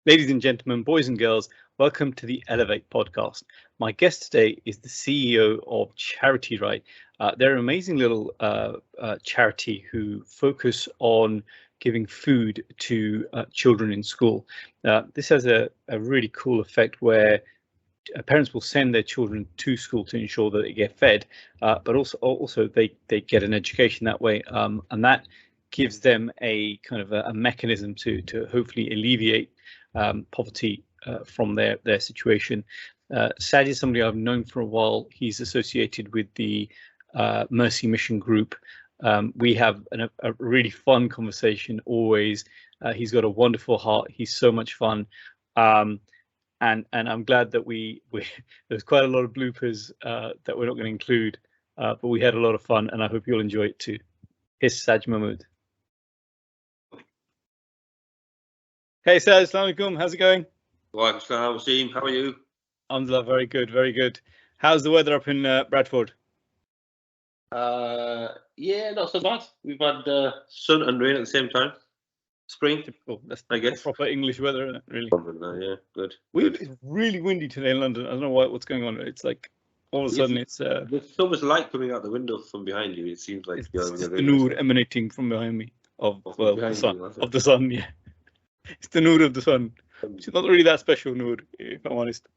Ladies and gentlemen, boys and girls, welcome to the Elevate podcast. My guest today is the CEO of Charity Right. They're an amazing little charity who focus on giving food to children in school. This has a really cool effect where parents will send their children to school to ensure that they get fed, but also they get an education that way, and that gives them a kind of a mechanism to hopefully alleviate poverty from their situation. Sajad is somebody I've known for a while. He's associated with the Mercy Mission Group. We have a really fun conversation always. He's got a wonderful heart. He's so much fun. And I'm glad that there's quite a lot of bloopers that we're not going to include, but we had a lot of fun, and I hope you'll enjoy it too. Here's Sajad Mahmood. Hey Sajad, Assalamu alaikum. How's it going? Wasim, how are you? Alhamdulillah, very good, very good. How's the weather up in Bradford? Yeah, not so bad. We've had sun and rain at the same time. Spring, typical. That's I guess. Proper English weather, isn't it, really? Yeah, good. It's really windy today in London. I don't know what's going on. It's like all of a sudden it's there's so much light coming out the window from behind you. It seems like it's the noor emanating from behind me of the sun. Yeah, it's the noor of the sun. It's not really that special noor, if I'm honest.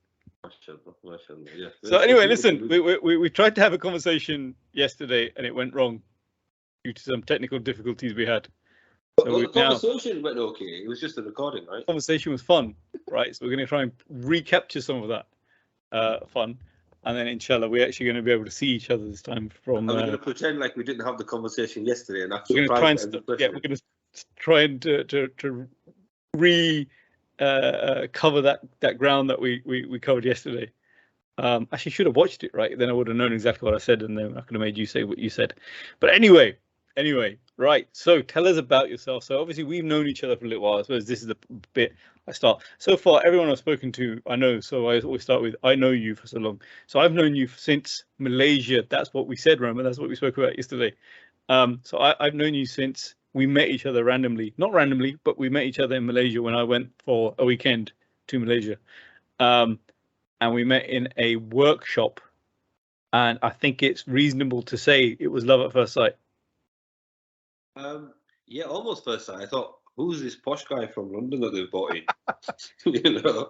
Yeah. So anyway, listen, we tried to have a conversation yesterday and it went wrong due to some technical difficulties we had. So the conversation went okay. It was just a recording, right? Conversation was fun, right? So we're going to try and recapture some of that fun, and then inshallah we're actually going to be able to see each other this time. From we're going to pretend like we didn't have the conversation yesterday, and we're going to try and to cover that ground that we covered yesterday. Actually, should have watched it, right? Then I would have known exactly what I said, and then I could have made you say what you said. But anyway, right. So tell us about yourself. So obviously we've known each other for a little while. I suppose this is the bit I start. So far, everyone I've spoken to, I know. So I always start with, I know you for so long. So I've known you since Malaysia. That's what we said, remember? That's what we spoke about yesterday. So I've known you since we met each other randomly. Not randomly, but we met each other in Malaysia when I went for a weekend to Malaysia. And we met in a workshop. And I think it's reasonable to say it was love at first sight. Yeah, almost first sight. I thought, who's this posh guy from London that they've brought in? You know.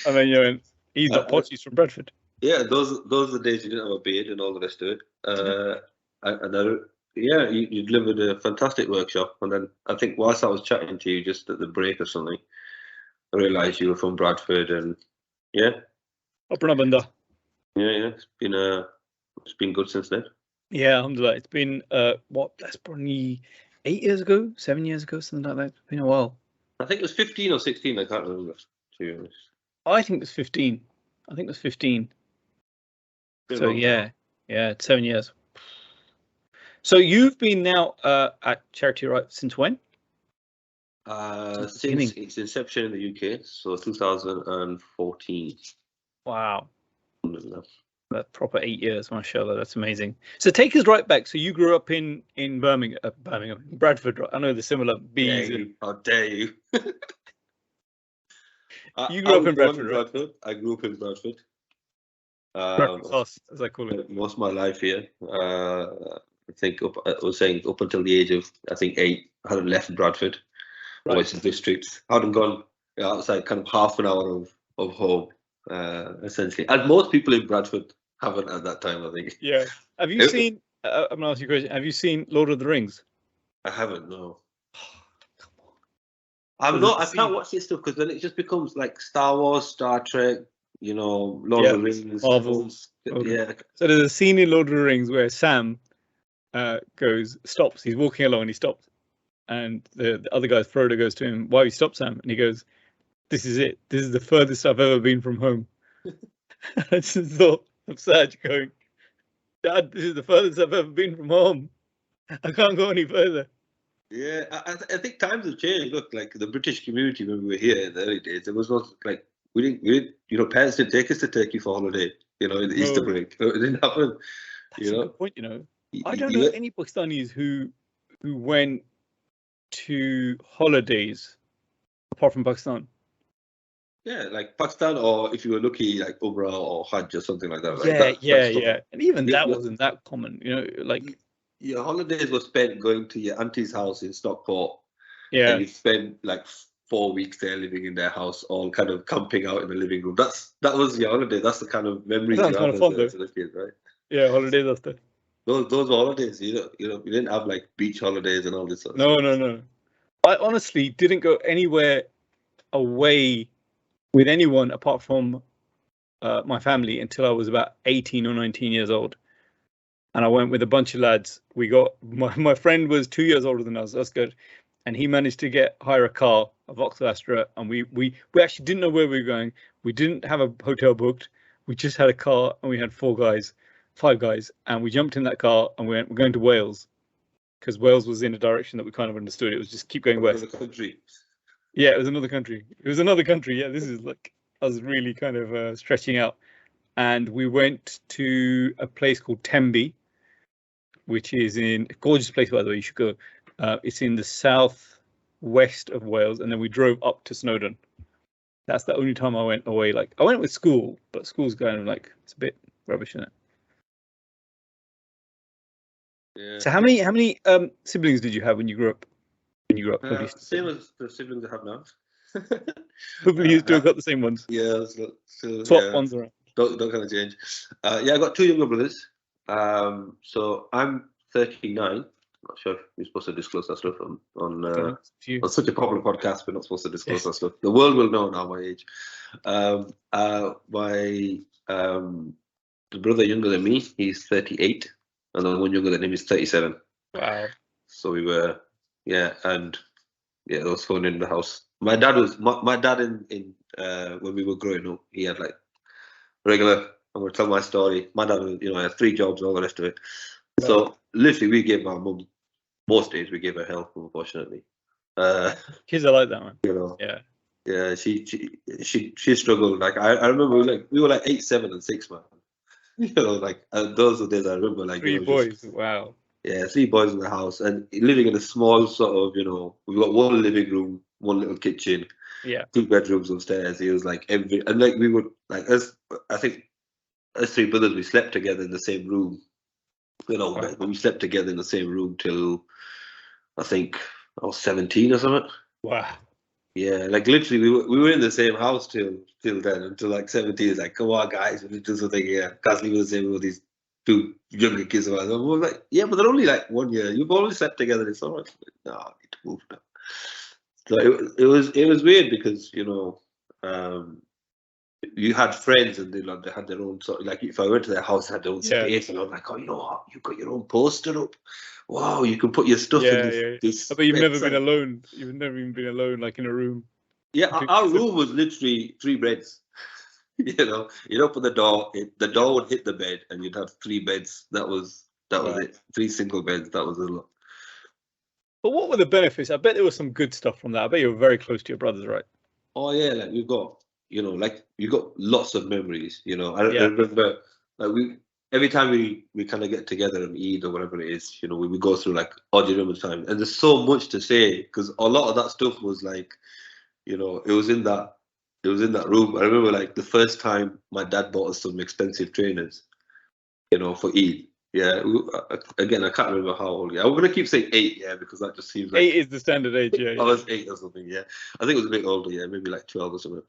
I mean, he's not posh. He's from Bradford. Yeah, those are the days you didn't have a beard and all the rest of it. You delivered a fantastic workshop, and then I think whilst I was chatting to you just at the break or something, I realised you were from Bradford, and yeah. Banda. Yeah, it's been good since then. Yeah, alhamdulillah. It's been that's probably 8 years ago, 7 years ago, something like that. It's been a while. I think it was 15 or 16. I can't remember, to be honest. I think it was 15. So yeah, 7 years. So you've been now at Charity Right since when? Since its inception in the UK, so 2014. Wow. That proper 8 years, mashallah, that's amazing. So take us right back. So you grew up in Birmingham, Bradford, right? I know the similar B's. How dare you? You grew up in Bradford, right? I grew up in Bradford. As I call it. Most of my life here. I think up until the age of, I think, 8, I hadn't left Bradford, or its districts. I hadn't gone outside kind of half an hour of home, essentially. And most people in Bradford haven't at that time, I think. Yeah. Have you seen, I'm going to ask you a question, have you seen Lord of the Rings? I haven't, no. Come on. I can't watch this stuff because then it just becomes like Star Wars, Star Trek, Lord of the Rings. Marvels. Okay. Yeah. So there's a scene in Lord of the Rings where Sam stops. He's walking along and he stops. And the other guy, Frodo, goes to him, "Why have you stopped, Sam?" And he goes, "This is it. This is the furthest I've ever been from home." I just thought of Saj going, "Dad, this is the furthest I've ever been from home. I can't go any further." Yeah, I think times have changed. Look, like the British community when we were here in the early days, there was not like we didn't parents didn't take us to Turkey for holiday, in the Easter break. It didn't happen. That's a good point, I don't know any Pakistanis who went to holidays apart from Pakistan. Yeah, like Pakistan, or if you were lucky, like Umrah or Hajj or something like that, right? Yeah, That yeah, stuff. yeah. And even Your, that your, wasn't that common, like your holidays were spent going to your auntie's house in Stockport, and yeah. you spend like 4 weeks there living in their house, all kind of camping out in the living room. That was your holiday. That's the kind of That memories you sounds kind have of fun though. as a kid, right? Yeah, holidays after. Those were holidays. You didn't have like beach holidays and all this sort of No, stuff. no, no. I honestly didn't go anywhere away with anyone apart from my family until I was about 18 or 19 years old. And I went with a bunch of lads. We got my friend was 2 years older than us. That's good. And he managed to hire a car, a Vauxhall Astra, and we actually didn't know where we were going. We didn't have a hotel booked. We just had a car, and we had five guys, and we jumped in that car and we're going to Wales because Wales was in a direction that we kind of understood. It was just keep going west. Another country. Yeah, it was another country. It was another country. Yeah, this is like I was really kind of stretching out, and we went to a place called Tembe, which is in a gorgeous place, by the way. You should go. It's in the southwest of Wales, and then we drove up to Snowdon. That's the only time I went away. Like I went with school, but school's kind of like it's a bit rubbish, isn't it? Yeah. So how many siblings did you have when you grew up? Same as the siblings I have now. Hopefully you still got the same ones. Yeah, Swap ones around. Don't kind of change. Yeah, I got two younger brothers. So I'm 39. Not sure if you're supposed to disclose that stuff on such a popular podcast. We're not supposed to disclose that stuff. The world will know now my age. My brother younger than me, he's 38, and the one younger than him is 37. Wow. So we were, and there was fun in the house. My dad in when we were growing up, he had like regular. I'm gonna tell my story. My dad was, had 3 jobs and all the rest of it. Right. So literally, we gave my mum most days we gave her help, unfortunately. Kids are like that, man. Yeah. She struggled. Like I remember, we were like 8, 7, and 6, man. Those are the days I remember. Like 3 boys. Wow. Yeah, 3 boys in the house, and living in a small sort of, we've got 1 living room, 1 little kitchen, 2 bedrooms upstairs. It was like we would like I think as 3 brothers, we slept together in the same room. Wow. We slept together in the same room till I think I was 17 or something. Wow. Yeah, like literally, we were in the same house till then, until like 17. It's like, come on, guys, we need to do something here. Can't sleep in the same room with these 2 younger kids of ours. And we were like, yeah, but they're only like 1 year. You've always slept together. It's all right. No, I need to move now. So it was weird because you had friends and they had their own sort of, like, if I went to their house, they had their own space, and I'm like, oh, you know what? You've got your own poster up. Wow, you can put your stuff in this. But you've never been alone. You've never even been alone, like in a room. Yeah, our room was literally 3 beds. You'd open the door, the door would hit the bed, and you'd have 3 beds. That was it. 3 single beds. That was a lot. But what were the benefits? I bet there was some good stuff from that. I bet you were very close to your brothers, right? Oh yeah, like we've got, you got lots of memories. I remember, like every time we kind of get together and eat or whatever it is, we go through like odd time, and there's so much to say because a lot of that stuff was like, it was in that room. I remember like the first time my dad bought us some expensive trainers, for Eid. Yeah, again, I can't remember how old. Yeah, I'm gonna keep saying 8. Yeah, because that just seems like 8 is the standard age. Yeah, I was 8 or something. Yeah, I think it was a bit older. Yeah, maybe like 12 or something.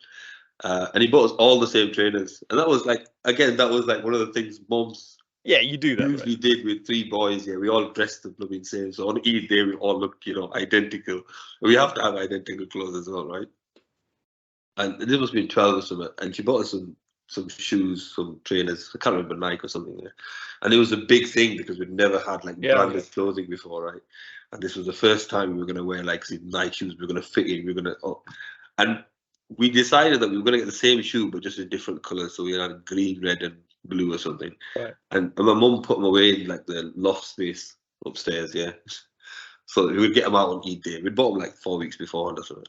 And he bought us all the same trainers, and that was like one of the things mums you do that usually did with 3 boys. Yeah, we all dressed the blooming same. So on Eid day, we all looked, identical. We have to have identical clothes as well, right? And this must be 12 or something. And she bought us some shoes, some trainers. I can't remember, Nike or something. Yeah. And it was a big thing because we'd never had like branded clothing before, right? And this was the first time we were gonna wear like some Nike shoes. We were gonna fit in. And we decided that we were gonna get the same shoe but just in different colours. So we had green, red, and blue or something. Right. And my mum put them away in like the loft space upstairs. Yeah. So we would get them out on Eid day. We'd bought them like 4 weeks beforehand or something.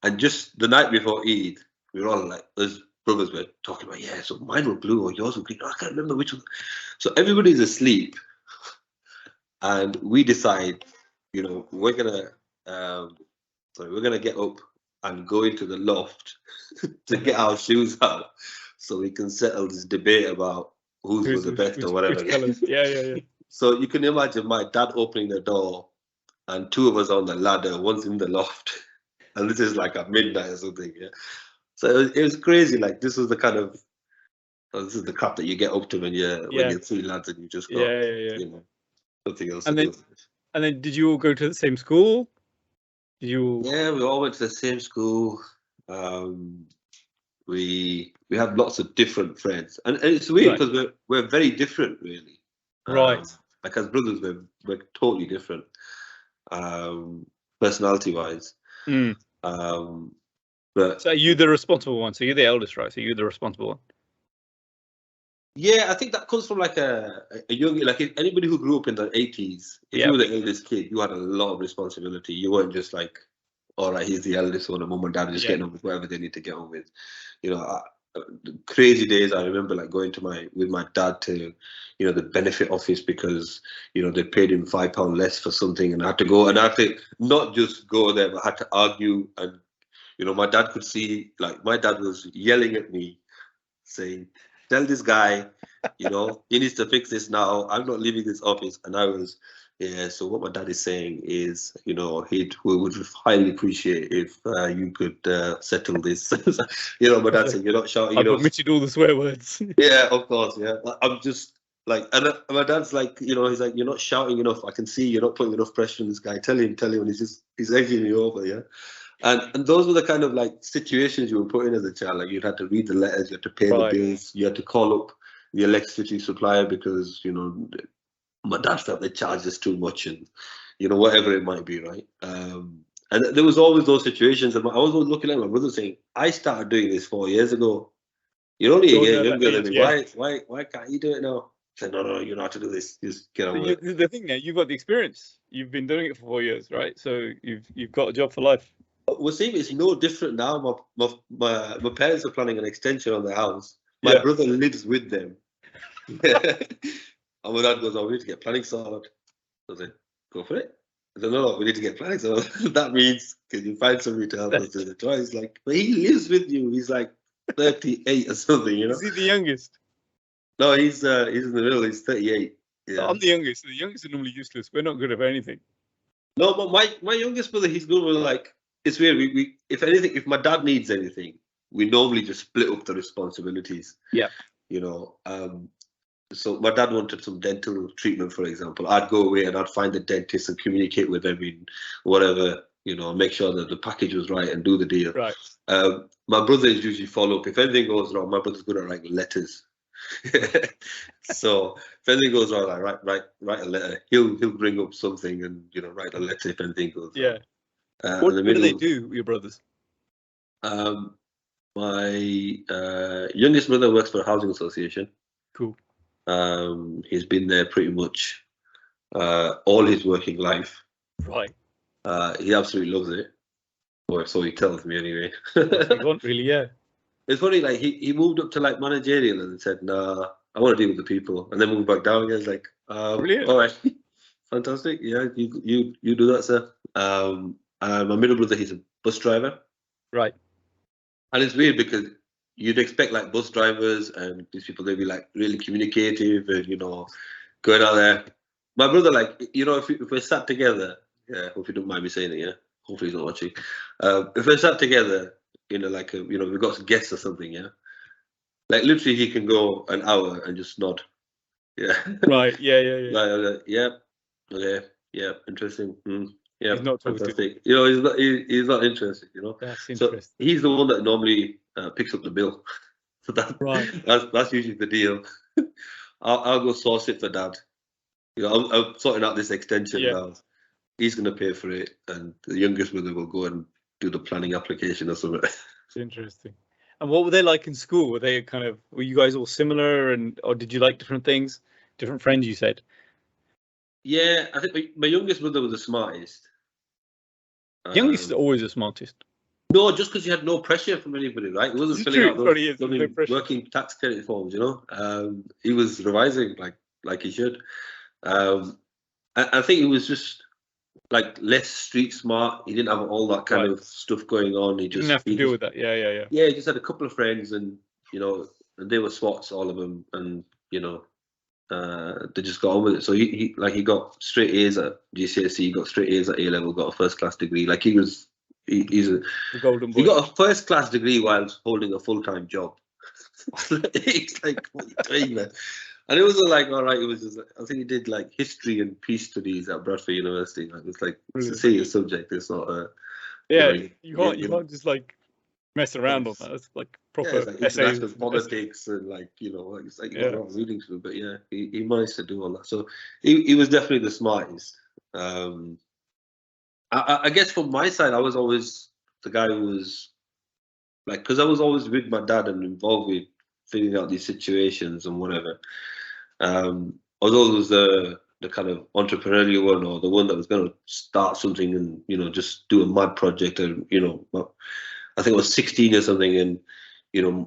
And just the night before Eid, we were all like, as brothers were talking about, so mine were blue or yours were green. I can't remember which one. So everybody's asleep, and we decide, we're gonna get up and go into the loft to get our shoes out so we can settle this debate about whose was the best or whatever. Which colours? Yeah. So you can imagine my dad opening the door and two of us on the ladder, one's in the loft, and this is like at midnight or something. Yeah. So it was crazy. Like this was the kind of this is the crap that you get up to when you're three lads and you just got you know something else to do. And then did you all go to the same school? Yeah, we all went to the same school. We had lots of different friends, and it's weird because we're very different, really. Right. Like as brothers, we're totally different, personality-wise. But so are you the responsible one? So you're the eldest, right? So you're the responsible one. Yeah, I think that comes from like a young, like if anybody who grew up in the 80s, if you were the eldest kid, you had a lot of responsibility. You weren't just like, all right, he's the eldest one, and mum and dad are just getting on with whatever they need to get on with. You know, crazy days. I remember like going to with my dad to, you know, the benefit office because, you know, they paid him £5 less for something, and I had to go, and I had to not just go there, but I had to argue. And, you know, my dad could see, like my dad was yelling at me saying, tell this guy, you know, he needs to fix this now. I'm not leaving this office. And I was, so what my dad is saying is, you know, we would highly appreciate if you could settle this. You know, my dad said, you're not shouting. I've omitted all the swear words. Yeah, of course, yeah. I'm just like, and my dad's like, you know, he's like, you're not shouting enough. I can see you're not putting enough pressure on this guy. Tell him, and he's egging you over, yeah. And those were the kind of like situations you were put in as a child. Like you had to read the letters, you had to pay the bills, you had to call up the electricity supplier because, you know, my dad felt they charged us too much, and, you know, whatever it might be, right? And there was always those situations. And I was always looking at my brother saying, I started doing this 4 years ago. You're only a year younger than me. Yeah. Why can't you do it now? I said, no, you know how to do this. Just get on with it. The thing now, you've got the experience. You've been doing it for 4 years, right? So you've got a job for life. Wasim, it's no different now. My parents are planning an extension on the house. My brother lives with them. And my dad goes, we need to get planning sorted. I said, go for it. I said, no, we need to get planning sorted. That means, can you find somebody to help us do the toy? He's like, but he lives with you. He's like 38 or something, you know? Is he the youngest? No, he's in the middle. He's 38. Yeah. I'm the youngest. The youngest are normally useless. We're not good at anything. No, but my youngest brother, he's good with, like, it's weird. We if anything, if my dad needs anything, we normally just split up the responsibilities. Yeah. You know, so my dad wanted some dental treatment, for example. I'd go away and I'd find the dentist and communicate with them in whatever, you know, make sure that the package was right and do the deal. Right. My brother is usually follow up. If anything goes wrong, my brother's good at writing letters. So if anything goes wrong, like write a letter. He'll bring up something and, you know, write a letter if anything goes wrong. Yeah. What do they do, your brothers? My youngest brother works for a housing association. Cool. He's been there pretty much all his working life. Right. He absolutely loves it, or so he tells me anyway. You want really, yeah. It's funny, like he moved up to like managerial and said, "Nah, I want to deal with the people," and then moved back down again. It's like, brilliant. All right, fantastic. Yeah, you do that, sir. My middle brother, he's a bus driver. Right. And it's weird because you'd expect like bus drivers and these people, they'd be like really communicative and, you know, going out there. My brother, like, you know, if we're sat together, yeah, hope you don't mind me saying it, yeah. Hopefully he's not watching. If we're sat together, you know, like, you know, we've got some guests or something, yeah. Like literally he can go an hour and just nod. Yeah. Right. Yeah. Like, yeah. Okay. Yeah. Interesting. Yeah, he's not fantastic. You know, he's not interested. You know, that's interesting. So he's the one that normally picks up the bill. So that's usually the deal. I'll go source it for dad. You know, I'm sorting out this extension now. He's gonna pay for it, and the youngest brother will go and do the planning application or something. It's interesting. And what were they like in school? Were you guys all similar, or did you like different things? Different friends, you said. Yeah, I think my youngest brother was the smartest. Youngest is always the smartest. No, just because you had no pressure from anybody, right? He wasn't filling out those working tax credit forms, you know. He was revising like he should. I think it was just like less street smart. He didn't have all that kind of stuff going on. He didn't have to deal with that. Yeah. Yeah, he just had a couple of friends, and and they were SWATs, all of them, and they just got on with it. So he got straight A's at GCSE, got straight A's at A level, got a first class degree. Like he's the golden boy. He got a first class degree while holding a full time job. It's like, what are you doing, man? And it was like, all right, it was just, I think he did like history and peace studies at Bradford University. Like, it's like, it's a serious subject. It's not a. Yeah, you can't just like mess around on that. It's like proper like international politics and like, it's like you're not reading through, but yeah, he managed to do all that. So he was definitely the smartest. I guess from my side, I was always the guy who was like, because I was always with my dad and involved with figuring out these situations and whatever. I was always the kind of entrepreneurial one, or the one that was going to start something and just do a mad project. And I think I was 16 or something, and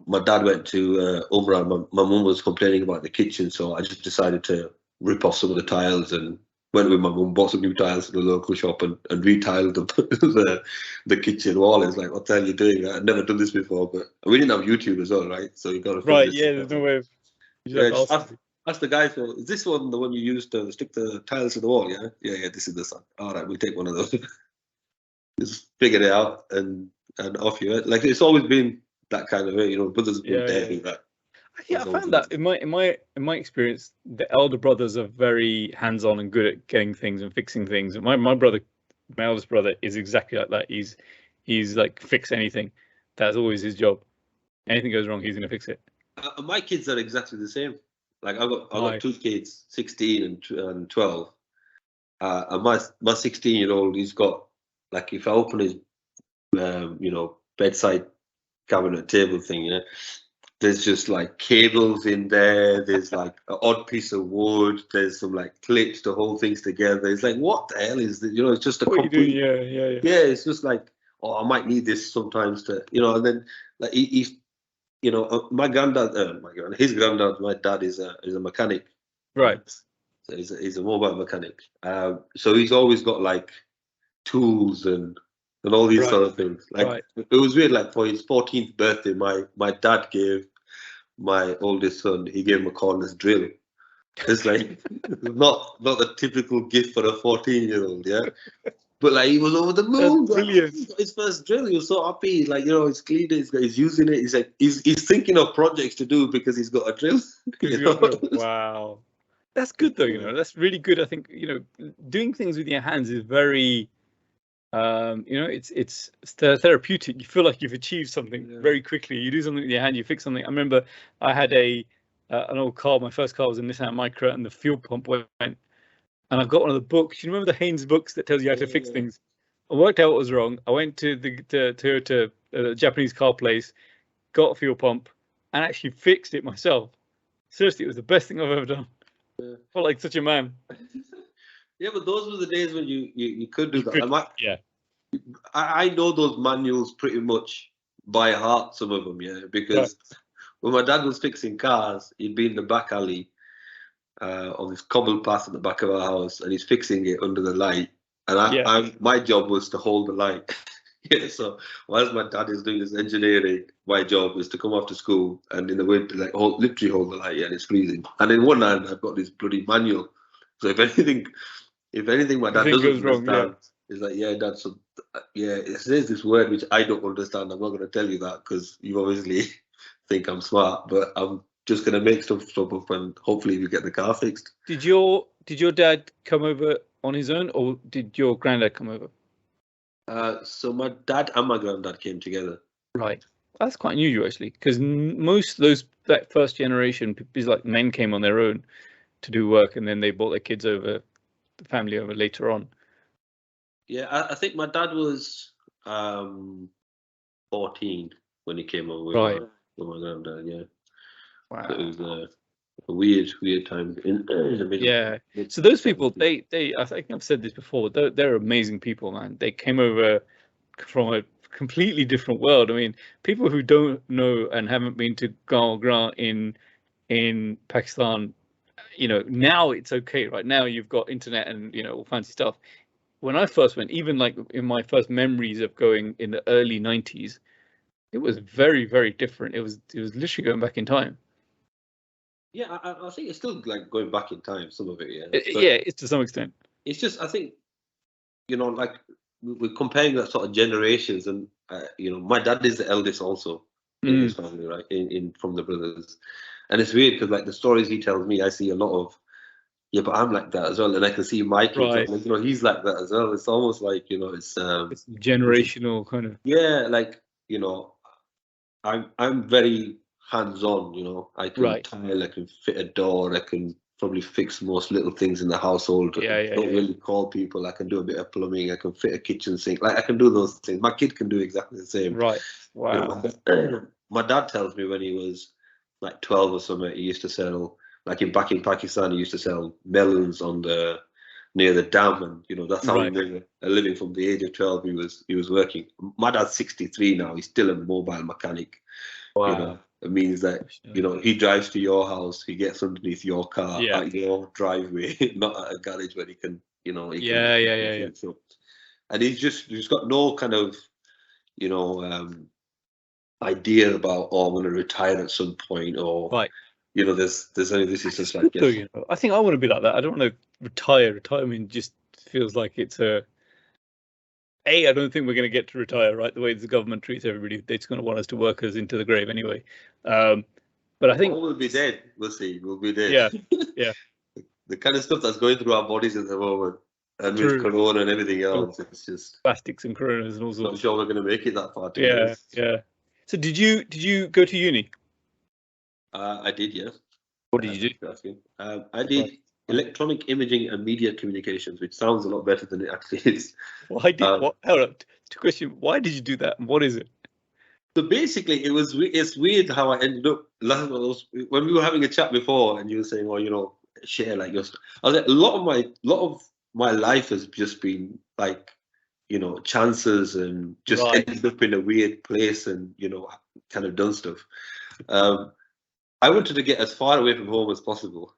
my dad went to Umrah. My mum was complaining about the kitchen, so I just decided to rip off some of the tiles and went with my mum, bought some new tiles at the local shop and retiled the kitchen wall. It's like, what the hell are you doing? I'd never done this before, but we didn't have YouTube as well, right? So you got to there's no way of ask the guy, so is this one the one you used to stick the tiles to the wall? Yeah, this is the one. All right, we'll take one of those. Just figured it out and off you went. Like, it's always been that kind of way, brothers been there do that. Yeah, I found that in my experience, the elder brothers are very hands-on and good at getting things and fixing things. My eldest brother is exactly like that. He's like, fix anything. That's always his job. Anything goes wrong, he's gonna fix it. My kids are exactly the same. Like I got two kids, 16 and 12. And my 16-year-old, he's got, like, if I open his bedside cabinet table thing, there's just like cables in there. There's like an odd piece of wood. There's some like clips to hold things together. It's like, what the hell is this? It's just a complete. Yeah. It's just like, oh, I might need this sometimes to, and then like he's, my granddad, his granddad, my dad is a mechanic. Right. So he's a mobile mechanic. So he's always got like tools and all these sort of things. Like, it was weird. Like, for his 14th birthday, my dad gave my oldest son, he gave him a cordless drill. It's like not the typical gift for a 14-year-old, yeah. But like, he was over the moon. Brilliant. Like, his first drill, he was so happy. Like, he's cleaned it, he's using it. He's like, he's thinking of projects to do because he's got a drill. Wow, that's good though. That's really good. I think doing things with your hands is very. It's therapeutic. You feel like you've achieved something very quickly. You do something with your hand, you fix something. I remember I had an old car. My first car was a Nissan Micra, and the fuel pump went. And I got one of the books. You remember the Haynes books that tells you how to fix things? I worked out what was wrong. I went to the Toyota Japanese car place, got a fuel pump, and actually fixed it myself. Seriously, it was the best thing I've ever done. I felt like such a man. Yeah, but those were the days when you could do that. I know those manuals pretty much by heart, some of them, because when my dad was fixing cars, he'd be in the back alley on this cobbled path at the back of our house, and he's fixing it under the light. And my job was to hold the light. So whilst my dad is doing his engineering, my job is to come after school and in the winter, like, literally hold the light, and it's freezing. And in one hand, I've got this bloody manual. So if anything my dad doesn't understand, it's like, Dad, so it says this word which I don't understand. I'm not going to tell you that because you obviously think I'm smart, but I'm just going to make stuff up and hopefully we get the car fixed. Did your dad come over on his own, or did your granddad come over? So my dad and my granddad came together. Right. That's quite unusual, actually, because most of that first generation is like men came on their own to do work, and then they brought their kids over, the family over later on. Yeah, I think my dad was 14 when he came over with my granddad. Yeah. Wow. So it was a weird time in the middle. Yeah. So those people, they I think I've said this before. They're amazing people, man. They came over from a completely different world. I mean, people who don't know and haven't been to Gra in Pakistan, now it's okay. Right now, you've got internet and all fancy stuff. when I first went, even like in my first memories of going in the early 90s, it was very, very different. It was literally going back in time. Yeah, I think it's still like going back in time, some of it, yeah. Yeah, it's to some extent. It's just, I think, like we're comparing that sort of generations, and my dad is the eldest also in his family, right? In from the brothers, and it's weird because like the stories he tells me, I see a lot of, yeah, but I'm like that as well, and I can see my kids, Right. like, he's like that as well. It's almost like it's generational kind of. Yeah, like I'm very hands-on. I can tile, I can fit a door, I can probably fix most little things in the household. Don't really call people. I can do a bit of plumbing. I can fit a kitchen sink. Like I can do those things. My kid can do exactly the same. Right. Wow. My dad tells me when he was like 12 or something, he used to sell, like back in Pakistan, he used to sell melons near the dam, and that's how he made a living from the age of 12. He was working. My dad's 63 now. He's still a mobile mechanic. Wow. It means that he drives to your house, he gets underneath your car at your driveway, not at a garage where he can, Yeah. And he's got no kind of, idea about, I'm going to retire at some point, or there's only this. Is just like, I think I want to be like that. I don't want to retire. Retirement just feels like it's I don't think we're going to get to retire, right? The way the government treats everybody, they're just going to want us to work us into the grave anyway. But I think we'll be dead. We'll see. We'll be dead. Yeah. The kind of stuff that's going through our bodies at the moment, and with Corona and everything else, it's just plastics and Coronas and all sorts. I'm sure we're going to make it that far. Yeah. So did you go to uni? I did, yeah. What did you do? I did electronic imaging and media communications, which sounds a lot better than it actually is. Why did hold up? To question, why did you do that? And what is it? So basically, it's weird how I ended up. When we were having a chat before, and you were saying, "Well, share like your." I was like, a lot of my life has just been like, chances, and just ended up in a weird place, and kind of done stuff. I wanted to get as far away from home as possible.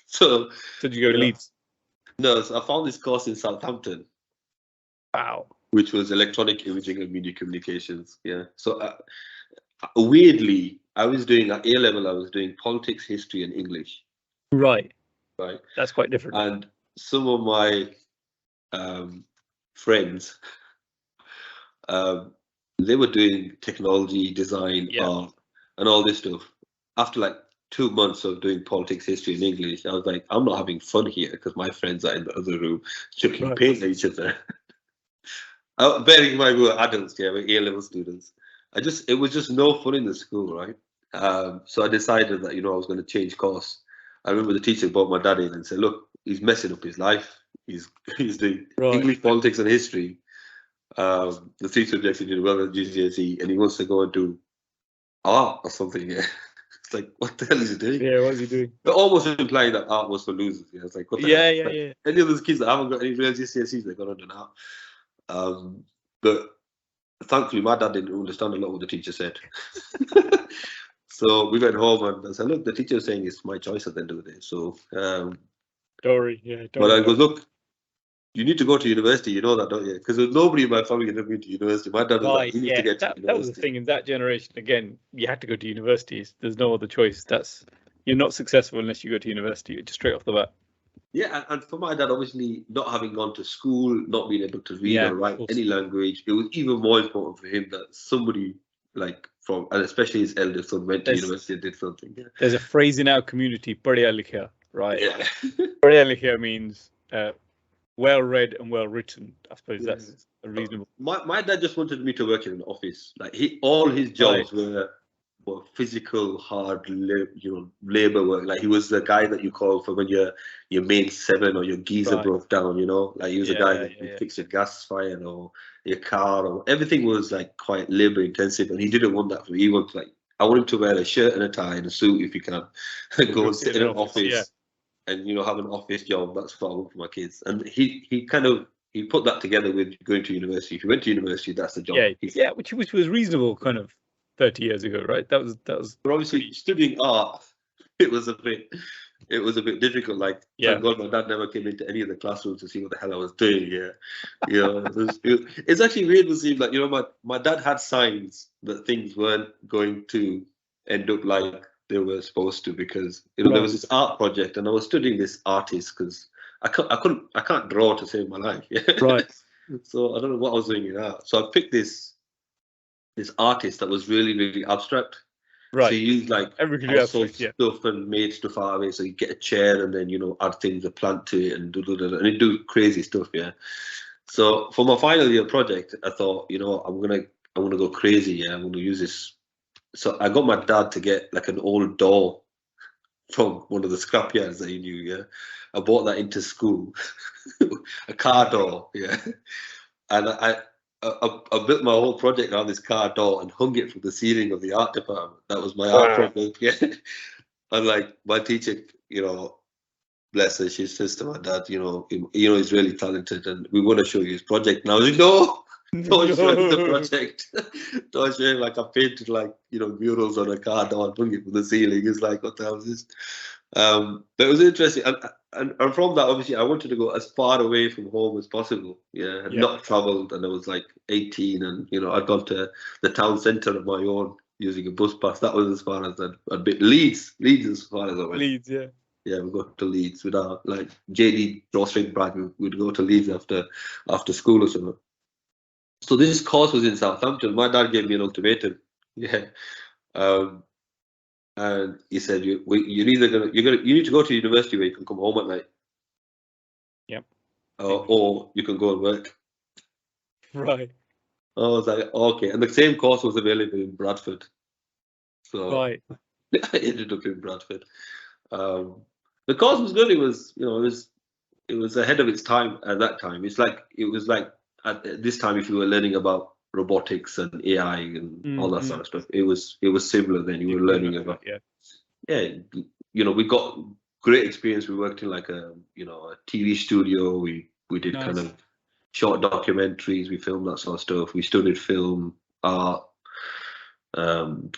So did you go to Leeds? No, so I found this course in Southampton. Wow. Which was electronic imaging and media communications. Yeah. So weirdly, I was doing at A level. I was doing politics, history, and English. Right. Right. That's quite different. And some of my friends, they were doing technology, design, art, and all this stuff. After like 2 months of doing politics, history, and English, I was like, I'm not having fun here because my friends are in the other room chucking paint at each other. Bearing in mind we were adults, we're A-level students. It was just no fun in the school, right? So I decided that, I was going to change course. I remember the teacher brought my dad in and said, look, he's messing up his life. He's doing English, politics, and history. The 3 subjects he did well at GCSE, and he wants to go and do art or something. Yeah. It's like, what the hell is he doing? Yeah, what is he doing? But almost implying that art was for losers. Yeah, it's like, what the hell? Yeah. Any of those kids that haven't got any real GCSEs, they're going to do art. But thankfully, my dad didn't understand a lot of what the teacher said. So we went home and I said, look, the teacher is saying it's my choice at the end of the day. So, but I goes, look, you need to go to university. You know that, don't you? Because there's nobody in my family that went to university. My dad was like, you need to get to university. That was the thing in that generation. Again, you had to go to universities. There's no other choice. You're not successful unless you go to university, just straight off the bat. Yeah, and for my dad, obviously, not having gone to school, not being able to read or write any language, it was even more important for him that somebody and especially his eldest son went to university and did something. Yeah. There's a phrase in our community, "Padhya likha," right? Yeah. "Padhya likha" means well read and well written. I suppose that's a reasonable. My dad just wanted me to work in an office. Like all his jobs were physical, hard, labor work. Like he was the guy that you call for when your main 7 or your geyser broke down. Like he was a guy that would fix your gas fire or your car, or everything was like quite labor intensive. And he didn't want that for me. He wanted I want him to wear a shirt and a tie and a suit if he can, and go and sit in an office and have an office job. That's what I want for my kids. And he put that together with going to university. If you went to university, that's the job. Yeah, which was reasonable, kind of 30 years ago, right? That was. But obviously, studying art it was a bit difficult. Like, Yeah. thank God my dad never came into any of the classrooms to see what the hell I was doing. Yeah, it's actually weird to see. Like, my dad had signs that things weren't going to end up like they were supposed to, because there was this art project and I was studying this artist because I can't draw to save my life. Yeah. Right. So I don't know what I was doing in art. So I picked this artist that was really, really abstract. Right. So you use like Everything household yeah. stuff and made stuff out of it. So you get a chair and then add things, a plant to it, and and it do crazy stuff. Yeah. So for my final year project, I thought, I'm gonna go crazy. Yeah, I'm gonna use this. So I got my dad to get like an old door from one of the scrapyards that he knew. Yeah, I bought that into school, a car door. Yeah, and I built my whole project around this car door and hung it from the ceiling of the art department. That was my art project. Yeah, and like my teacher, bless her, she says to my dad, he's really talented, and we want to show you his project. And I was like, no. Don't show him the project. Don't show him, like, I painted like murals on a car door and hung it from the ceiling. It's like, what the hell is this? But it was interesting, and from that, obviously, I wanted to go as far away from home as possible. Yeah, I'd not travelled, and I was like 18, and I'd gone to the town centre of my own using a bus pass. That was as far as I'd been. Leeds as far as I went. Leeds, yeah. Yeah, we go to Leeds with our like JD drawstring bride. We'd go to Leeds after school or something. So this course was in Southampton. My dad gave me an ultimatum. Yeah. And he said, you need to go to university where you can come home at night. Yep. Or you can go and work. Right. I was like, okay. And the same course was available in Bradford. So I ended up in Bradford. The course was good. It was, it was ahead of its time at that time. It was like at this time, if you were learning about robotics and AI and all that sort of stuff, it was similar. Then you were learning about we got great experience. We worked in like a TV studio. We did kind of short documentaries. We filmed that sort of stuff. We studied film, art,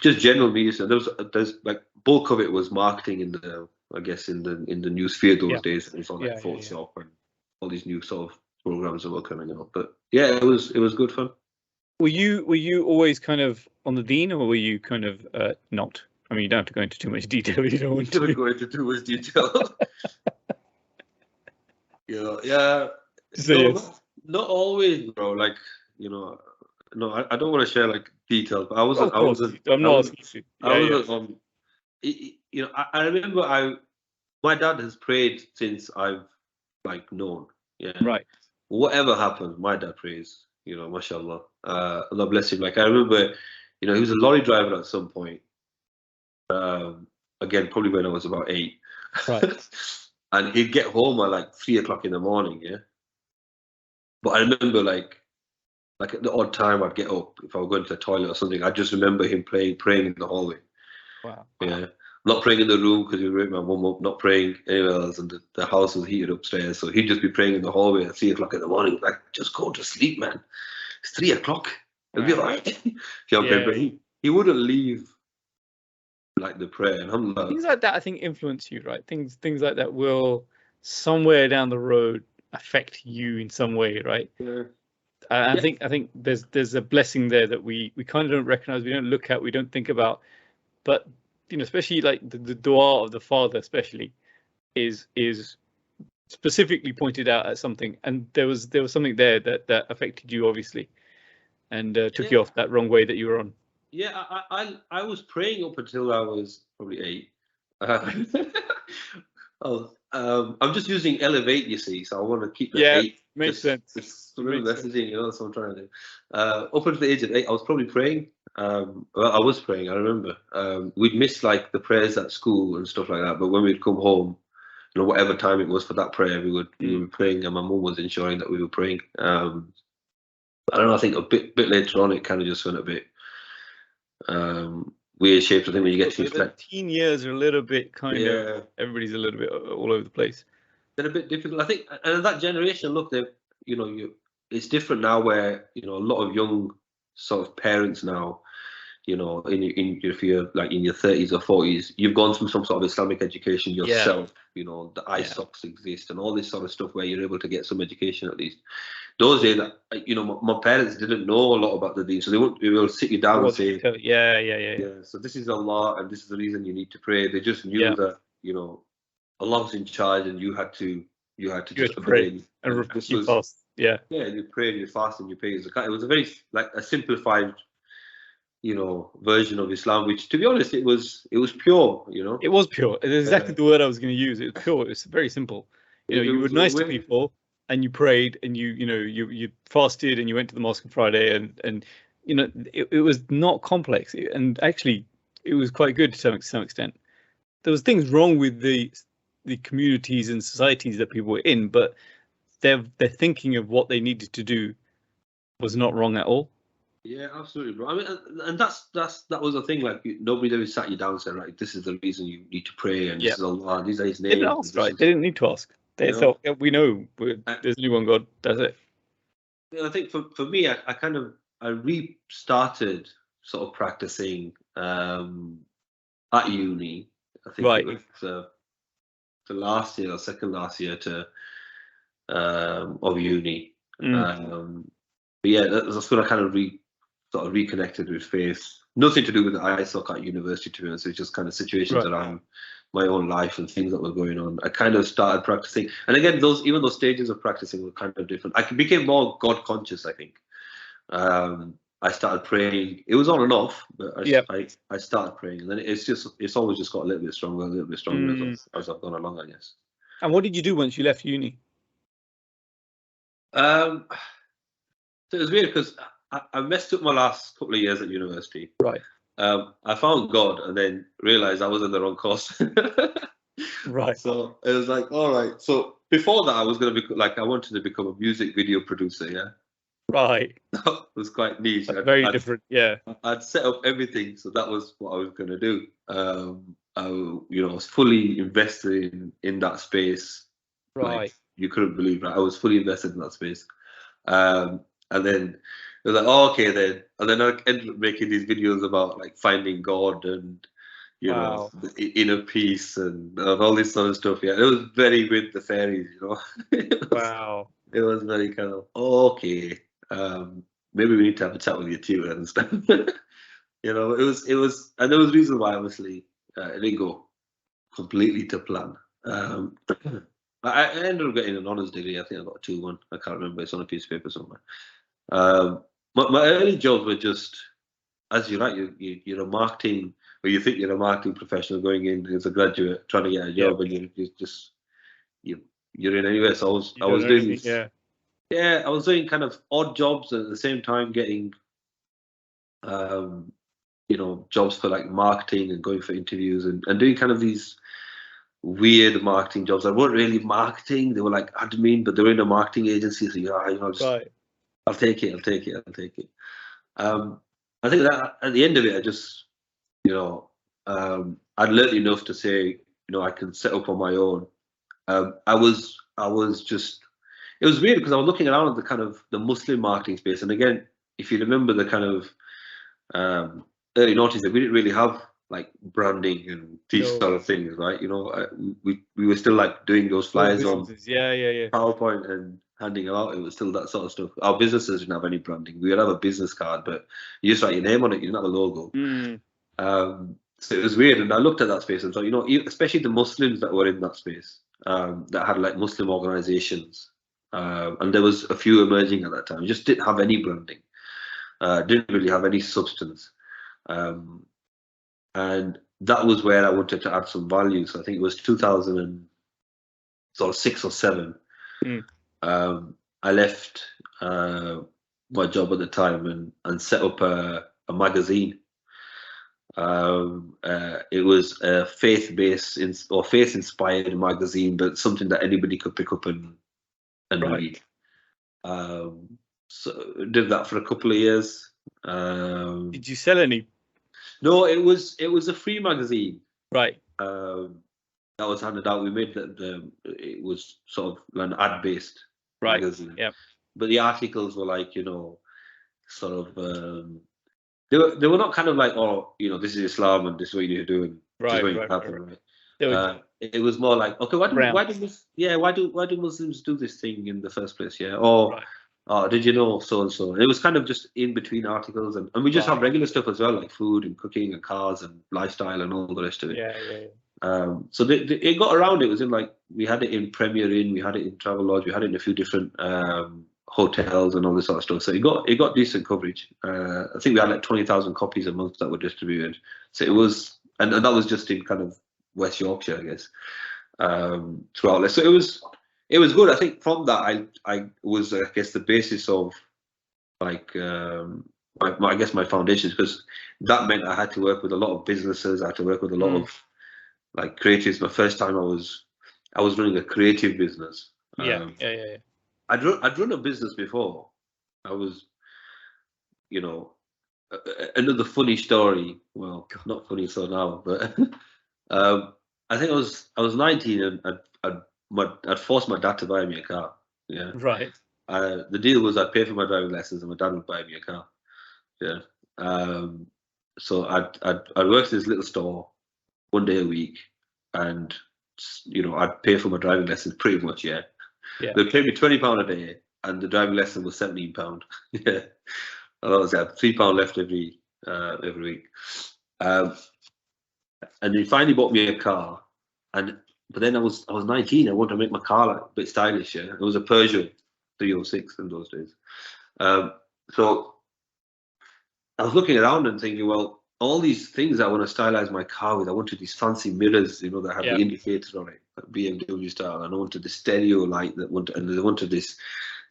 just general media. There's like bulk of it was marketing in the news sphere those days. And it's all like Photoshop and all these new sort of programs that were coming out. But yeah, it was good fun. Were you always kind of on the dean, or were you kind of not? I mean, you don't have to go into too much detail. You don't want to go into too much detail. Yeah. Not always, bro. Like, no, I don't want to share like details. But I wasn't. I'm not asking you. I remember my dad has prayed since I've like known. Yeah. Right. Whatever happens, my dad prays. Mashallah. Allah bless him. Like, I remember, he was a lorry driver at some point. Again, probably when I was about 8. Right. And he'd get home at like 3 o'clock in the morning. Yeah. But I remember like at the odd time I'd get up if I was going to the toilet or something. I just remember him praying in the hallway. Wow. Yeah. Not praying in the room because he would wake my mum up, not praying anywhere else, and the house was heated upstairs. So he'd just be praying in the hallway at 3 o'clock in the morning. Like, just go to sleep, man. It's 3 o'clock. It'll be all right. But he wouldn't leave like the prayer. And I'm like, things like that, I think, influence you, right? Things like that will somewhere down the road affect you in some way, right? Yeah. I think there's a blessing there that we kind of don't recognize, we don't look at, we don't think about, but especially like the dua of the father, especially, is specifically pointed out as something, and there was something there that affected you, obviously, and took you off that wrong way that you were on. Yeah, I was praying up until I was probably 8. I'm just using elevate, you see, so I want to keep the 8. Makes sense. It's a little messaging, that's what I'm trying to do. Up until the age of 8, I was probably praying. Well, I was praying, I remember. We'd miss like the prayers at school and stuff like that, but when we'd come home, whatever time it was for that prayer, we were praying, and my mum was ensuring that we were praying. I don't know, I think a bit later on it kind of just went a bit weird shaped. I think when you get to the teen years are a little bit kind of, everybody's a little bit all over the place. They're a bit difficult, I think. And that generation, look, it's different now, where a lot of young sort of parents now, you know, if you're like in your 30s or 40s, you've gone through some sort of Islamic education yourself. You know, the eye socks exist and all this sort of stuff where you're able to get some education at least. Those days, you know, my parents didn't know a lot about the deen, so they will sit you down and say, yeah, so this is Allah and this is the reason you need to pray. They just knew that, you know, Allah's in charge and you had to just pray and this you was fast. Yeah, you pray and you fast and you pay zakat. It was a very like a simplified, you know, version of Islam, which to be honest, it was pure, you know. it was pure. It's exactly the word I was going to use. It was pure. It's very simple. You know, you were nice to people and you prayed and you fasted and you went to the mosque on Friday and you know it was not complex and actually it was quite good to some extent. There was things wrong with the communities and societies that people were in, but their thinking of what they needed to do was not wrong at all. Yeah, absolutely, bro. I mean, and that was the thing. Like, nobody ever sat you down and said, right, this is the reason you need to pray, and this is Allah, these are His names. They didn't ask, right? They didn't need to ask. They thought, yeah, we know there's only one God. That's it. I think for me, I restarted sort of practicing at uni. I think it was the last year or second last year of uni. But yeah, that's when I kind of sort of reconnected with faith. Nothing to do with the ISOC at university, to be honest. It's just kind of situations around my own life and things that were going on. I kind of started practicing, and again, even those stages of practicing were kind of different. I became more God conscious, I think. I started praying. It was on and off, but I started praying, and then it's always just got a little bit stronger as I've gone along, I guess. And what did you do once you left uni? So it was weird because I messed up my last couple of years at university. Right. I found God and then realized I was in the wrong course. Right. So it was like, all right. So before that, I was going to be like, I wanted to become a music video producer. Yeah. Right. That was quite niche. Very different. Yeah. I'd set up everything, so that was what I was going to do. I was fully invested in that space. Right. Like, you couldn't believe it. I was fully invested in that space. And then it was like, oh, okay, then. And then I ended up making these videos about like finding God and, you know, the inner peace and all this sort of stuff. Yeah, it was very with the fairies, you know. It was very kind of, okay, maybe we need to have a chat with your tutor and stuff. You know, it was, and there was reasons why, obviously, it didn't go completely to plan. I ended up getting an honours degree. I think I got a 2-1. I can't remember. It's on a piece of paper somewhere. My early jobs were just, as you're right, you're a marketing, or you think you're a marketing professional going in as a graduate trying to get a job, and you're in anywhere. So I was doing I was doing kind of odd jobs at the same time, getting jobs for like marketing and going for interviews and doing kind of these weird marketing jobs that weren't really marketing. They were like admin, but they were in a marketing agency. So I'll take it. I think that at the end of it, I just, I'd learned enough to say, I can set up on my own. I was just, it was weird because I was looking around at the kind of the Muslim marketing space. And again, if you remember the kind of early noughties, that we didn't really have like branding and these sort of things, right? We were still like doing those flyers on PowerPoint and handing them out. It was still that sort of stuff. Our businesses didn't have any branding. We would have a business card, but you just write your name on it. You didn't have a logo. So it was weird. And I looked at that space and thought, especially the Muslims that were in that space, that had like Muslim organizations. And there was a few emerging at that time. Just didn't have any branding. Didn't really have any substance. And that was where I wanted to add some value. So I think it was 2006 or 7. I left my job at the time and set up a magazine. It was a faith-based or faith-inspired magazine, but something that anybody could pick up and read. So did that for a couple of years. Did you sell any? No, it was a free magazine. Right. That was handed out. We made it was sort of an ad-based magazine. Yeah. But the articles were like, sort of They were not kind of like, oh, this is Islam and this is what you need to do and this is what you happen, right? They were It was more like, okay, why do Muslims do this thing in the first place? Yeah, or did you know so and so? And it was kind of just in between articles, and we just have regular stuff as well, like food and cooking and cars and lifestyle and all the rest of it. So it got around. It was in like, we had it in Premier Inn, we had it in Travelodge, we had it in a few different hotels and all this sort of stuff. So it got decent coverage. I think we had like 20,000 copies a month that were distributed. So it was, and that was just in kind of West Yorkshire, I guess, throughout. So it was good. I think from that I was, I guess, the basis of like I guess my foundations, because that meant I had to work with a lot of businesses. I had to work with a lot of like creatives. My first time I was running a creative business. I'd run a business before. I was, another funny story. Well, not funny so now, but I think I was 19 and I'd forced my dad to buy me a car. Yeah. Right. The deal was I'd pay for my driving lessons and my dad would buy me a car. Yeah. So I'd work in this little store one day a week, and I'd pay for my driving lessons pretty much. Yeah. They'd pay me £20 a day, and the driving lesson was £17. Yeah. And I was at £3 left every week. And he finally bought me a car, but then I was 19. I wanted to make my car like a bit stylish. Yeah, it was a Peugeot 306 in those days. So I was looking around and thinking, well, all these things I want to stylize my car with. I wanted these fancy mirrors, that have the indicator on it, like BMW style. And I wanted the stereo light and I wanted this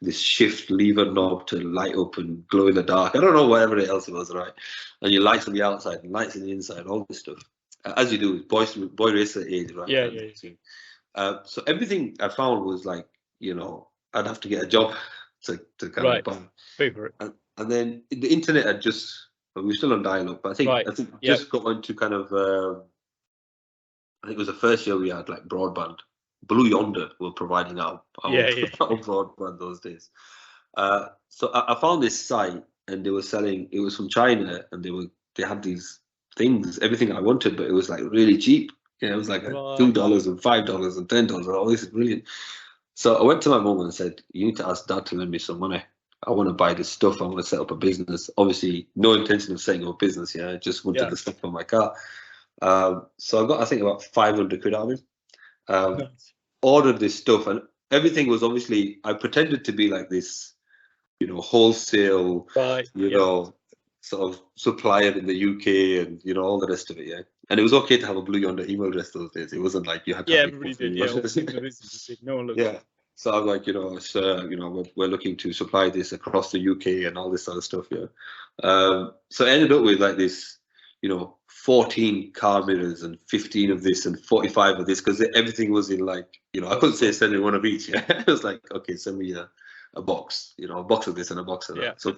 shift lever knob to light up and glow in the dark. I don't know, whatever else it was, right? And your lights on the outside and lights on the inside, all this stuff. As you do, boy racer age, right? Yeah. So everything I found was like, I'd have to get a job to kind of buy. Pay for it. And then the internet had we were still on dial-up, but I think just got into kind of, I think it was the first year we had like broadband. Blue Yonder were providing our broadband those days. So I found this site and they were selling, it was from China, and they had these things, everything I wanted, but it was like really cheap. It was like $2 and $5 and $10. Oh, this is brilliant. So I went to my mum and said, you need to ask Dad to lend me some money. I want to buy this stuff. I want to set up a business. Obviously, no intention of setting up a business. I just wanted the stuff for my car. So I got, I think, about 500 quid out of him. Ordered this stuff, and everything was obviously, I pretended to be like this, wholesale, sort of supplier in the UK, and all the rest of it. Yeah. And it was okay to have a Blue Yonder email address those days. It wasn't like you had to. Yeah, everybody did. Yeah. So I was like, we're looking to supply this across the UK and all this sort of stuff. Yeah. So I ended up with like this, 14 car mirrors and 15 of this and 45 of this, because everything was in like, I couldn't say send me one of each. Yeah. It was like, okay, send me a box, a box of this and a box of that. Yeah. So,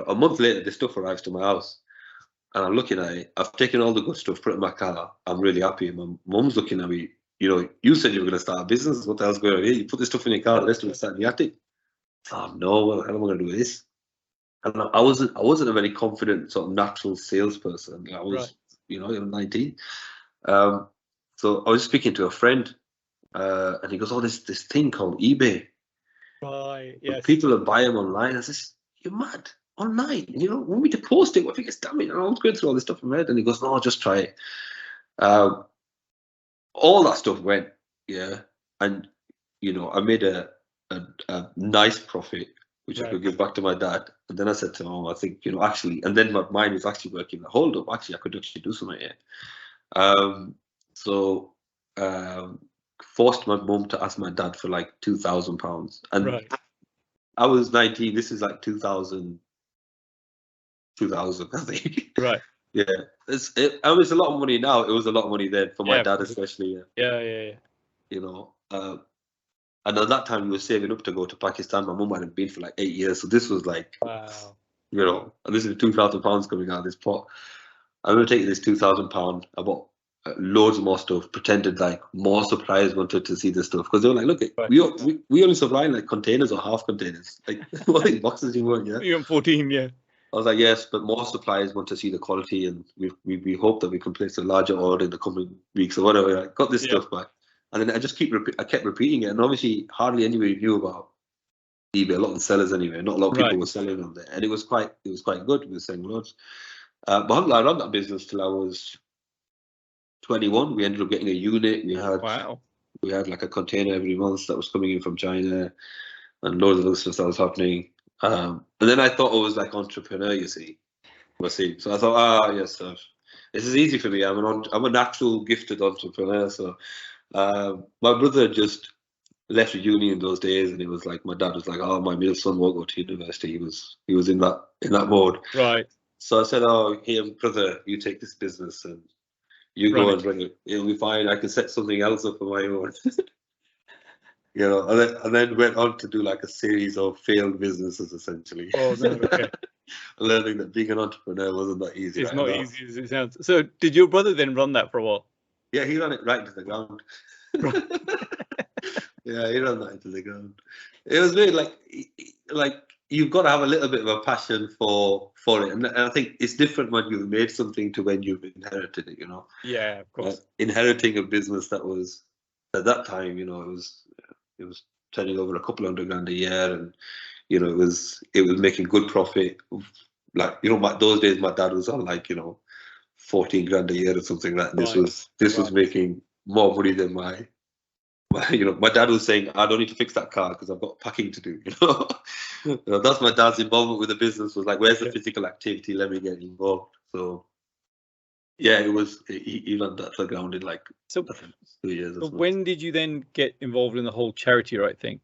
a month later, the stuff arrives to my house. And I'm looking at it. I've taken all the good stuff, put it in my car. I'm really happy. My mum's looking at me. You said you were going to start a business. What the hell's going on here? You put this stuff in your car. The rest of it start in the attic. Oh no! What am I going to do with this? And I wasn't a very confident sort of natural salesperson. I was, I was 19. So I was speaking to a friend, and he goes, "Oh, this thing called eBay. Right. Yes. People are buying them online." I says, "You're mad." Online, want me to post it? What if it gets damaged? And I was going through all this stuff in my head, and he goes, "No, just try it." All that stuff went, yeah, and I made a nice profit, which I could give back to my dad. And then I said to him, I think, actually, and then my mind was actually working. Hold up, actually, I could actually do something here. So forced my mum to ask my dad for like £2,000, and I was 19. This is like 2000, I think. Right. Yeah. It was a lot of money now. It was a lot of money then for my dad, especially. Yeah. And at that time, we were saving up to go to Pakistan. My mum hadn't been for like 8 years. So this was like, wow. And this is £2,000 coming out of this pot. I'm going to take this £2,000. I bought loads more stuff, pretended like more suppliers wanted to see the stuff, because they were like, look, we only supply like containers or half containers. Like, what boxes you want, yeah? You want 14, yeah. I was like, yes, but more suppliers want to see the quality, and we hope that we can place a larger order in the coming weeks or whatever. I got this stuff back, and then I just I kept repeating it, and obviously hardly anybody knew about eBay. A lot of the sellers anyway, not a lot of people were selling on there, and it was quite good. We were selling loads. But I ran that business till I was 21. We ended up getting a unit. We had like a container every month that was coming in from China, and loads of other stuff that was happening. And then I thought I was like entrepreneur, you see, Wasim. So I thought, yes, sir, this is easy for me. I'm a natural gifted entrepreneur. So my brother just left uni in those days, and it was like my dad was like, "Oh, my middle son won't go to university." He was in that mode. Right. So I said, "Oh, here, brother, you take this business and you go and bring it. It'll be fine. I can set something else up on my own." You know, and then went on to do like a series of failed businesses, essentially. Oh no! Okay. Learning that being an entrepreneur wasn't that easy. It's not easy as it sounds. So, did your brother then run that for a while? Yeah, he ran it right to the ground. Yeah, he ran that into the ground. It was weird. Like you've got to have a little bit of a passion for it, and I think it's different when you've made something to when you've inherited it. You know. Yeah, of course. Inheriting a business that was at that time, you know, it was turning over a couple $100,000 a year, and you know, it was making good profit. Like, you know, those days my dad was on like, you know, 14 grand a year or something like that. This was making more money than my you know, my dad was saying, I don't need to fix that car because I've got packing to do. You know, you know, that's my dad's involvement with the business, was like, where's the physical activity? Let me get involved. So yeah, it was, he ran that to the ground in like 2 years or so. When did you then get involved in the whole charity right thing?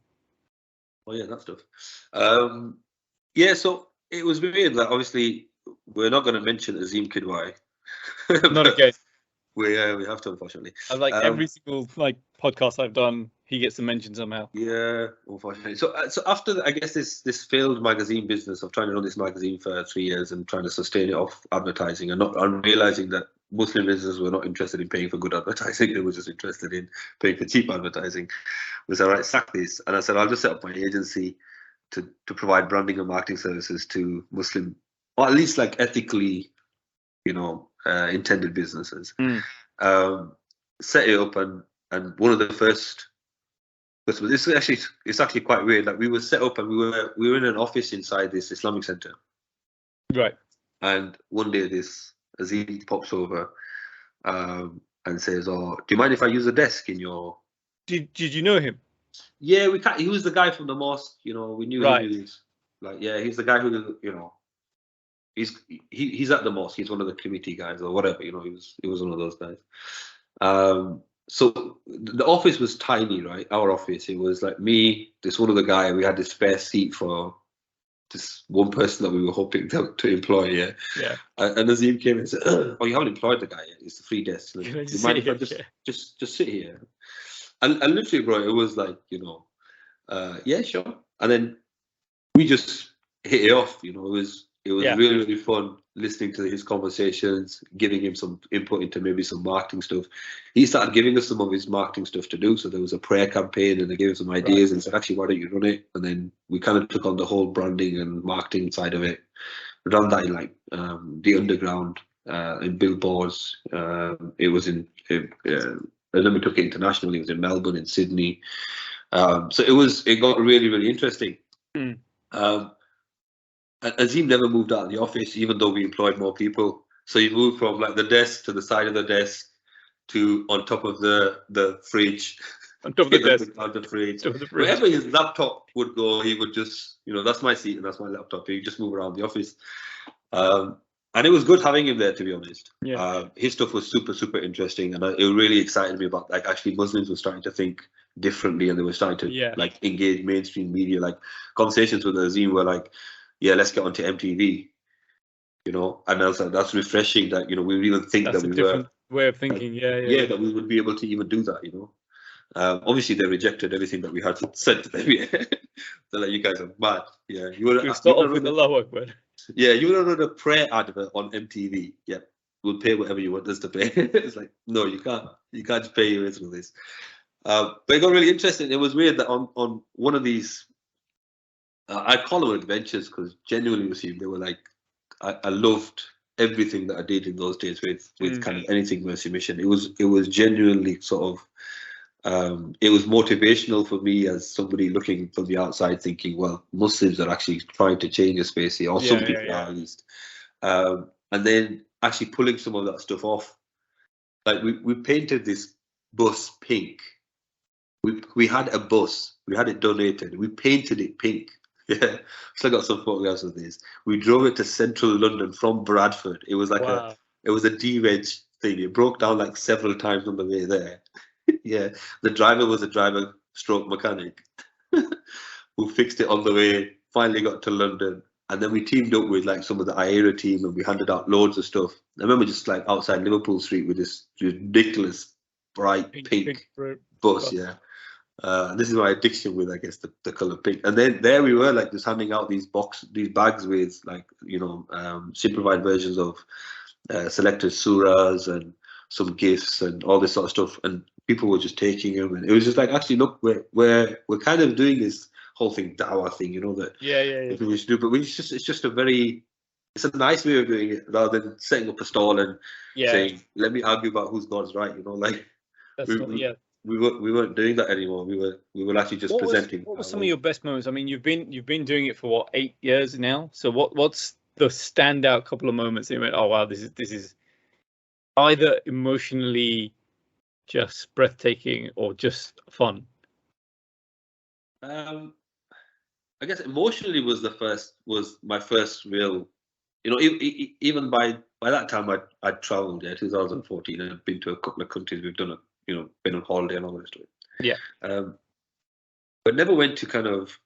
Oh yeah, that stuff. Yeah, so it was weird. Like, obviously, we're not going to mention Azim Kidwai. Not again. We have to, unfortunately. Like every single like podcast I've done, he gets to mention somehow. Yeah, unfortunately. So after I guess this failed magazine business of trying to run this magazine for 3 years and trying to sustain it off advertising, and realizing that Muslim businesses were not interested in paying for good advertising, they were just interested in paying for cheap advertising. We said, right, sack this, and I said, I'll just set up my agency to provide branding and marketing services to Muslim, or at least like ethically, you know, intended businesses. Set it up, and one of the first. It's actually quite weird. Like, we were set up and we were in an office inside this Islamic center. Right. And one day this Azim pops over and says, "Oh, do you mind if I use a desk in your?" Did you know him? Yeah, we can't. He was the guy from the mosque. You know, we knew him. He was, like, yeah, he's the guy who, you know, he's at the mosque. He's one of the committee guys or whatever. You know, he was one of those guys. So the office was tiny, right? Our office, it was like me, this one other guy. We had this spare seat for this one person that we were hoping to employ. Yeah. And Azim came and said, "Oh, you haven't employed the guy yet. It's the free desk. Like, do you mind if I just sit here?" And literally, bro, it was like, you know, yeah, sure. And then we just hit it off. You know, it was really, really fun listening to his conversations, giving him some input into maybe some marketing stuff. He started giving us some of his marketing stuff to do. So there was a prayer campaign, and they gave us some ideas and said, actually, why don't you run it? And then we kind of took on the whole branding and marketing side of it. We ran that in like the underground, in billboards. It was in, and then we took it internationally. It was in Melbourne, in Sydney. So it got really, really interesting. Azim never moved out of the office, even though we employed more people. So he moved from like the desk to the side of the desk to on top of the fridge. On top of the desk. On the fridge. Wherever his laptop would go, he would just, you know, that's my seat and that's my laptop. He'd just move around the office. And it was good having him there, to be honest. Yeah. His stuff was super, super interesting. And it really excited me about, like, actually Muslims were starting to think differently, and they were starting to like engage mainstream media. Like, conversations with Azim were like, yeah, let's get onto MTV, you know. And I was like, that's refreshing that, you know, we would even think that we were. That's a different way of thinking, yeah, that we would be able to even do that, you know. Obviously, they rejected everything that we had said to them. They're like, you guys are mad. Yeah, you would start off with the low word. Yeah, you would have run a prayer advert on MTV. Yeah, we'll pay whatever you want us to pay. It's like, no, you can't. You can't just pay your way through this. But it got really interesting. It was weird that on one of these, I call them adventures because genuinely, they were like I loved everything that I did in those days with kind of anything Mercy Mission. It was genuinely sort of it was motivational for me as somebody looking from the outside, thinking, well, Muslims are actually trying to change the space here, or some people are at least. And then actually pulling some of that stuff off. Like we painted this bus pink. We had a bus. We had it donated. We painted it pink. Yeah, still got some photographs of this. We drove it to central London from Bradford. It was like it was a D-Reg thing. It broke down like several times on the way there. Yeah, the driver was a driver stroke mechanic who fixed it on the way, finally got to London. And then we teamed up with like some of the IAERA team and we handed out loads of stuff. I remember just like outside Liverpool Street with this ridiculous bright pink bus, yeah. This is my addiction with, I guess, the color pink. And then there we were, like, just handing out these bags with, like, you know, simplified versions of selected surahs and some gifts and all this sort of stuff. And people were just taking them, and it was just like, actually, look, we're kind of doing this whole thing, dawah thing, you know, that we should do. But it's just it's a nice way of doing it, rather than setting up a stall and saying, let me argue about whose God's right, you know, like. We weren't doing that anymore. We were actually just presenting. What were some of your best moments? I mean, you've been doing it for what, 8 years now. So what's the standout couple of moments that you went, oh wow, this is either emotionally just breathtaking or just fun? I guess emotionally was my first real, you know, even by that time I'd traveled, 2014, and I'd been to a couple of countries. We've done it, you know, been on holiday and all this stuff. Yeah. But never went to kind of,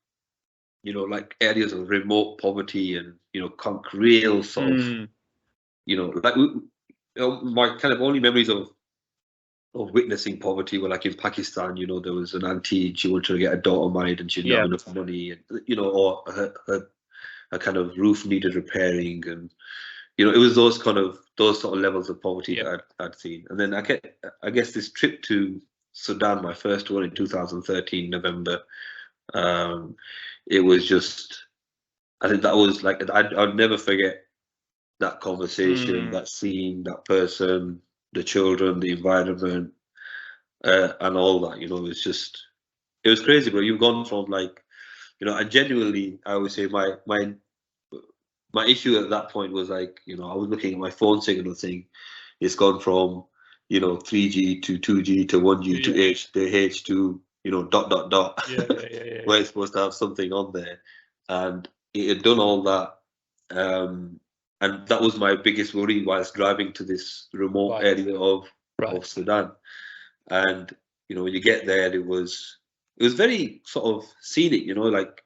you know, like areas of remote poverty and, you know, real sort of, you know, like my kind of only memories of witnessing poverty were like in Pakistan. You know, there was an auntie, she wanted to get a daughter married and she didn't have enough money, and, you know, or her kind of roof needed repairing, and, you know, it was those sort of levels of poverty that I'd seen. And then I guess this trip to Sudan, my first one in 2013 November, it was just, I think that was like, I'd never forget that conversation, that scene, that person, the children, the environment, and all that. You know, it was crazy, bro. You've gone from, like, you know, and genuinely, I would say my issue at that point was, like, you know, I was looking at my phone signal thing. It's gone from, you know, 3G to 2G to 1G to H to, you know, ... where it's supposed to have something on there. And it had done all that. And that was my biggest worry whilst driving to this remote area of Sudan. And, you know, when you get there, it was very sort of scenic, you know, like,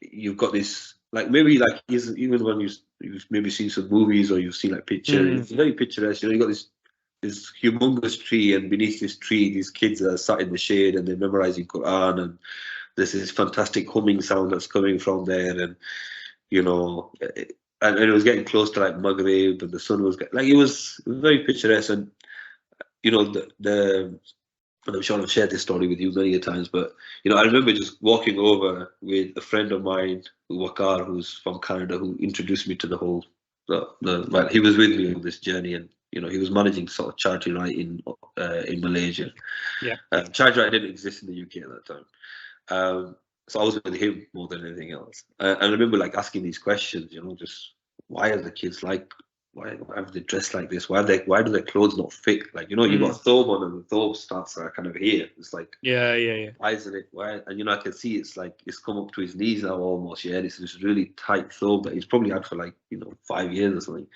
you've got this, like, maybe like even when you've maybe seen some movies or you've seen like pictures, it's very picturesque. You know, you got this humongous tree, and beneath this tree, these kids are sat in the shade and they're memorizing Quran, and there's this fantastic humming sound that's coming from there, and, you know, and it was getting close to like Maghrib, and the sun was like, it was very picturesque. And, you know, and I'm sure I've shared this story with you many a times, but, you know, I remember just walking over with a friend of mine, Wakar, who's from Canada, who introduced me to the whole, well, he was with me on this journey, and, you know, he was managing sort of Charity Right in Malaysia. Yeah. Charity Right didn't exist in the UK at that time. So I was with him more than anything else. And I remember, like, asking these questions, you know, just why are the kids like, why have they dressed like this? Why do their clothes not fit? Like, you know, you got a thobe on, and the thobe starts kind of here. It's like, why isn't it? Why? And, you know, I can see it's like it's come up to his knees now almost. Yeah, it's this really tight thobe that he's probably had for, like, you know, 5 years or something.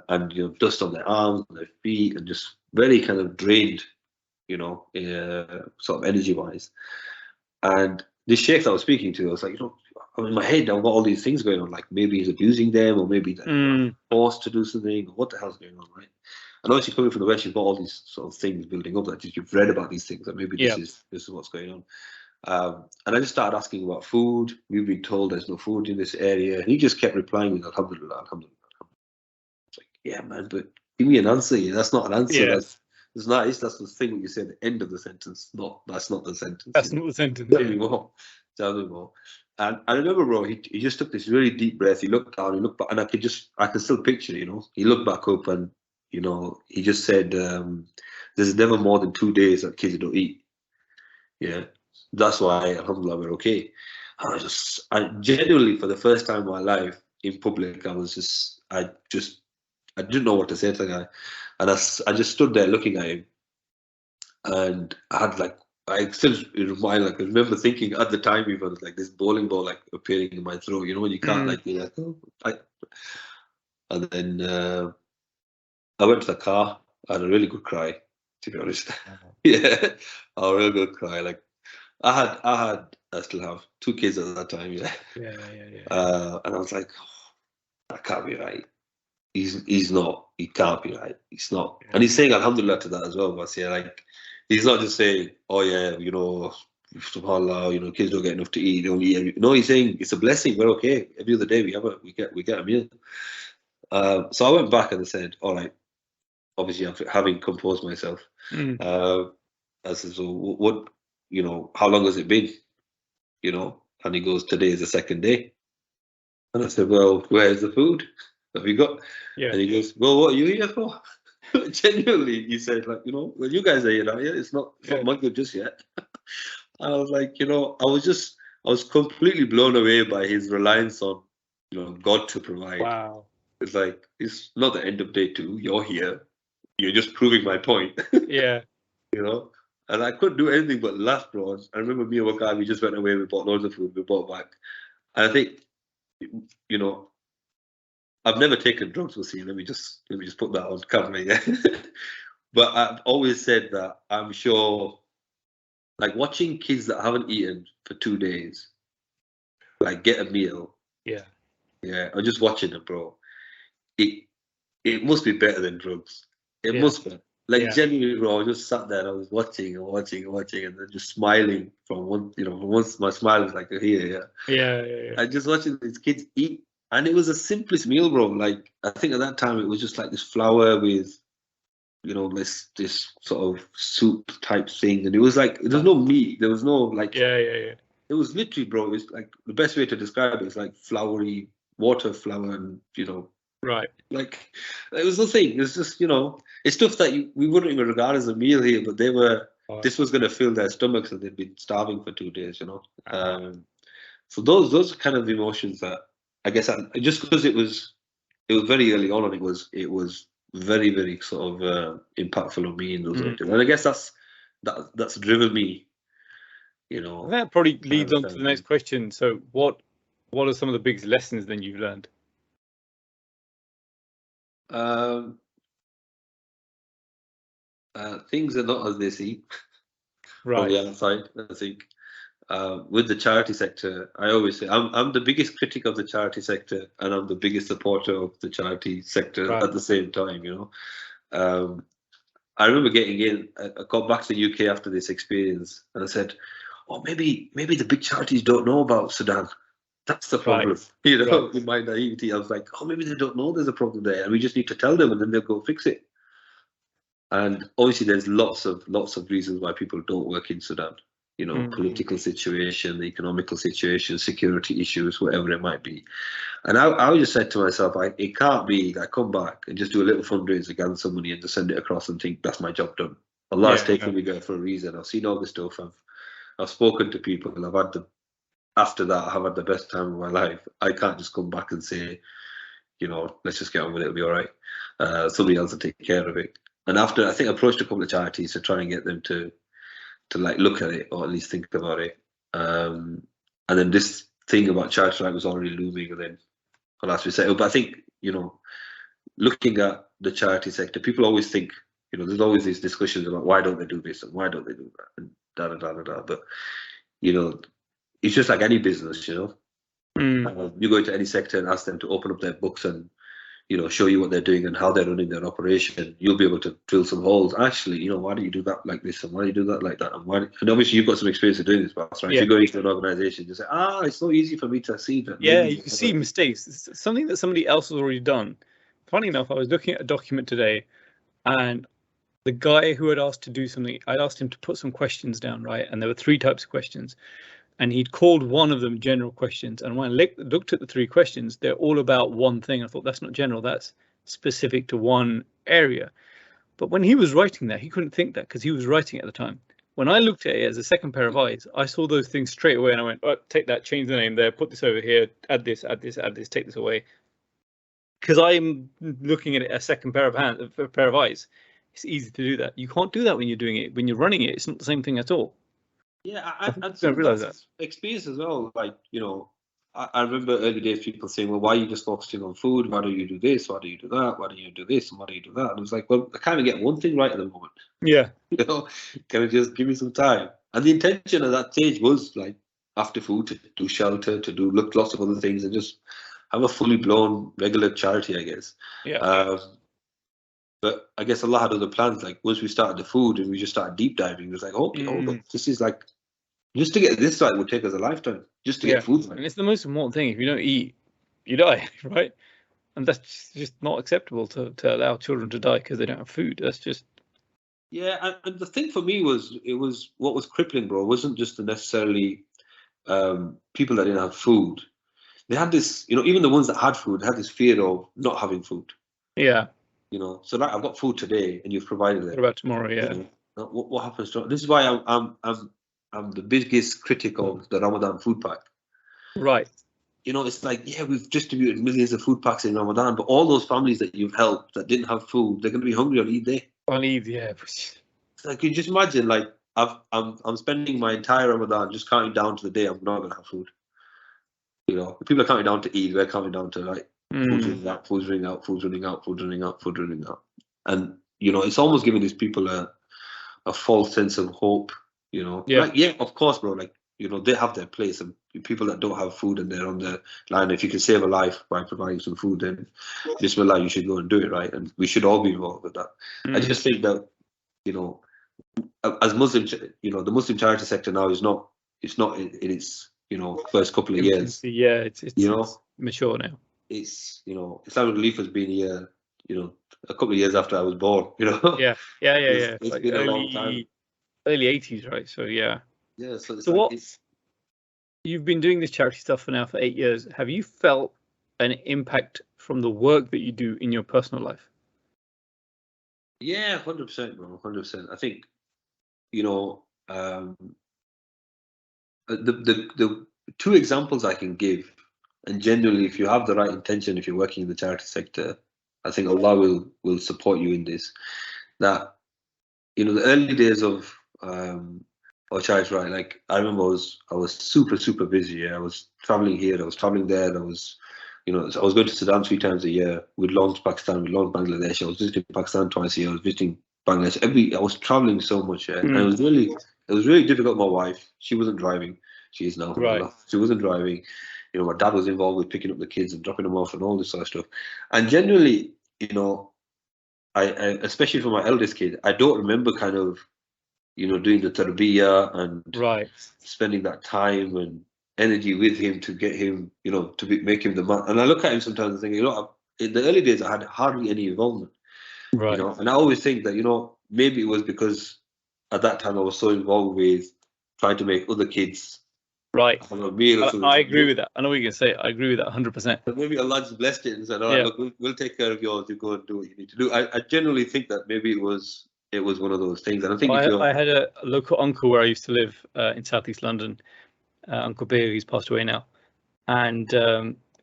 And, you know, dust on their arms and their feet, and just very kind of drained, you know, sort of energy wise. And this sheikh that I was speaking to, I was like, you know, in my head, I've got all these things going on, like maybe he's abusing them, or maybe they're forced to do something, or what the hell's going on, right? And obviously, coming from the West, you've got all these sort of things building up, that you've read about these things, that maybe this is what's going on. And I just started asking about food. We've been told there's no food in this area, and he just kept replying with Alhamdulillah, Alhamdulillah. It's like, yeah, man, but give me an answer. Yeah, that's not an answer. That's nice. That's the thing that you say at the end of the sentence. That's not the sentence. That's not the sentence. Tell me more. Tell me more. And I remember, bro, he just took this really deep breath. He looked down, he looked back, and I can still picture, he looked back up and, he just said, there's never more than 2 days that kids don't eat. Yeah. That's why, alhamdulillah, we're okay. I genuinely, for the first time in my life in public, I didn't know what to say to the guy. And I just stood there looking at him. And I had I still in mind, I remember thinking at the time, even like this bowling ball appearing in my throat, when you can't be like, oh, and then I went to the car. I had a really good cry, to be honest. Yeah, a real good cry. Like I still have 2 kids at that time. Yeah. And I was like, oh, that can't be right. He's not. He can't be right. He's not. And he's saying alhamdulillah to that as well. But yeah, he's not just saying, oh yeah, subhanallah, kids don't get enough to eat. They only eat. No, he's saying it's a blessing. We're okay. Every other day we get a meal. So I went back and I said, all right. Obviously, having composed myself, I said, so what? How long has it been? And he goes, today is the 2nd day. And I said, well, where's the food? Have you got? Yeah. And he goes, well, what are you here for? Genuinely, he said, well, you guys are here now. Yeah, it's not Maghrib just yet. And I was like, I was completely blown away by his reliance on, God to provide. Wow. It's like, it's not the end of day 2. You're here. You're just proving my point. Yeah. And I couldn't do anything but laugh, bro. I remember me and one guy, we just went away, we bought loads of food, we bought back. And I think, I've never taken drugs, Wasim. Let me just put that on camera, yeah. But I've always said that I'm sure, watching kids that haven't eaten for 2 days, get a meal. Yeah. Yeah, or just watching them, bro. It must be better than drugs. It must be. Genuinely, bro, I just sat there and I was watching and then just smiling from once my smile was here, yeah. And just watching these kids eat. And it was the simplest meal, bro. I think at that time it was just this flour with, this sort of soup type thing. And it was there was no meat. There was no Yeah. It was literally, bro, it's the best way to describe it is floury water flour and, Right. it was nothing. It was just, it's stuff that we wouldn't even regard as a meal here, but this was going to fill their stomachs and they'd been starving for 2 days, So those are kind of the emotions that I guess just because it was very early on and it was very, very sort of impactful on me in those days. And I guess that's driven me, That probably leads on to the next question. So what are some of the biggest lessons then you've learned? Things are not as they seem from the outside. I think with the charity sector, I always say I'm the biggest critic of the charity sector, and I'm the biggest supporter of the charity sector at the same time. I remember getting in. I got back to the UK after this experience, and I said, "Oh, maybe the big charities don't know about Sudan. That's the problem." In my naivety, I was like, "Oh, maybe they don't know there's a problem there, and we just need to tell them, and then they'll go fix it." And obviously, there's lots of reasons why people don't work in Sudan. Political situation, the economical situation, security issues, whatever it might be. And I just said to myself, it can't be I come back and just do a little fundraiser, gather some money, and just send it across and think that's my job done. Allah's taken me there for a reason. I've seen all this stuff. I've spoken to people, and after that, I've had the best time of my life. I can't just come back and say, let's just get on with it. It'll be all right. Somebody else will take care of it. And after, I think I approached a couple of charities to try and get them to look at it or at least think about it. And then this thing about charity right was already looming, and then as we said, but I think, looking at the charity sector, people always think, there's always these discussions about why don't they do this and why don't they do that and da. But, it's just like any business, you go into any sector and ask them to open up their books and, show you what they're doing and how they're running their operation. You'll be able to drill some holes. Actually, why do you do that like this and why do you do that like that? And obviously you've got some experience of doing this, right? If you go into an organization, you say, it's so easy for me to see that. Yeah, you can see mistakes. It's something that somebody else has already done. Funny enough, I was looking at a document today, and the guy who had asked to do something, I asked him to put some questions down, right? And there were 3 types of questions. and he'd called one of them general questions. And when I looked at the 3 questions, they're all about one thing. I thought, that's not general, that's specific to one area. But when he was writing that, he couldn't think that because he was writing at the time. When I looked at it as a second pair of eyes, I saw those things straight away, and I went, oh, take that, change the name there, put this over here, add this, add this, add this, take this away. Because I'm looking at it as a second pair of eyes. It's easy to do that. You can't do that when you're doing it. When you're running it, it's not the same thing at all. Yeah, I didn't realize that experience as well. Like, I remember early days people saying, well, why are you just focusing on food? Why don't you do this? Why do you do that? Why don't you do this? And why do you do that? And it was like, well, I kind of get one thing right at the moment. Yeah. Can I just give me some time? And the intention at that stage was like, after food, to do shelter, to do lots of other things, and just have a fully blown regular charity, I guess. Yeah. But I guess Allah had other plans. Like once we started the food and we just started deep diving, it was like, okay, hold on, this is like, just to get this right would take us a lifetime. Just to get food right. And it's the most important thing. If you don't eat, you die, right? And that's just not acceptable to allow children to die because they don't have food. That's just... Yeah, and the thing for me was, it was what was crippling, bro. It wasn't just the necessarily people that didn't have food. They had this, even the ones that had food had this fear of not having food. Yeah. So like, I've got food today, and you've provided it. What about tomorrow? Yeah. What happens to this? Is why I'm the biggest critic of the Ramadan food pack. Right. It's like, yeah, we've distributed millions of food packs in Ramadan, but all those families that you've helped that didn't have food, they're going to be hungry on Eid day. On Eid, yeah. Like, can you just imagine? Like, I'm spending my entire Ramadan just counting down to the day I'm not going to have food. People are counting down to Eid. We're counting down to like food's running out, food's running out, food's running out, food's running out, food's running out, and it's almost giving these people a false sense of hope. Yeah. Like, yeah, of course, bro. Like, they have their place, and people that don't have food and they're on the line, if you can save a life by providing some food, then Bismillah, you should go and do it, right? And we should all be involved with that. I just think that, as Muslims, the Muslim charity sector now is not, it's not in its, first couple of years. Yeah, it's mature now. It's, Islamic Relief has been here, a couple of years after I was born, Yeah. It's like been a long time. Early 80s, right? So yeah. Yeah. So like, you've been doing this charity stuff for 8 years. Have you felt an impact from the work that you do in your personal life? Yeah, 100%, bro. 100%. I think, the 2 examples I can give, and generally, if you have the right intention, if you're working in the charity sector, I think Allah will support you in this. That, the early days of charity, right? Like, I remember I was super busy. Yeah? I was traveling here, I was traveling there. I was going to Sudan 3 times a year. We'd launch Pakistan, we'd launch Bangladesh. I was visiting Pakistan twice a year. I was visiting Bangladesh. I was traveling so much, yeah. And it was really difficult. My wife, she wasn't driving. She is now. Right. She wasn't driving. My dad was involved with picking up the kids and dropping them off and all this sort of stuff. And generally, I especially for my eldest kid, I don't remember kind of, doing the tarbiyah and spending that time and energy with him to get him, make him the man. And I look at him sometimes and think, in the early days I had hardly any involvement. Right. And I always think that, maybe it was because at that time I was so involved with trying to make other kids have a meal. I agree with that. I know what you're gonna say. I agree with that 100%. But maybe Allah just blessed it and said, all right, look, we'll take care of yours. You go and do what you need to do. I generally think that maybe it was one of those things. And I think I had a local uncle where I used to live in Southeast London, Uncle Bear, he's passed away now, and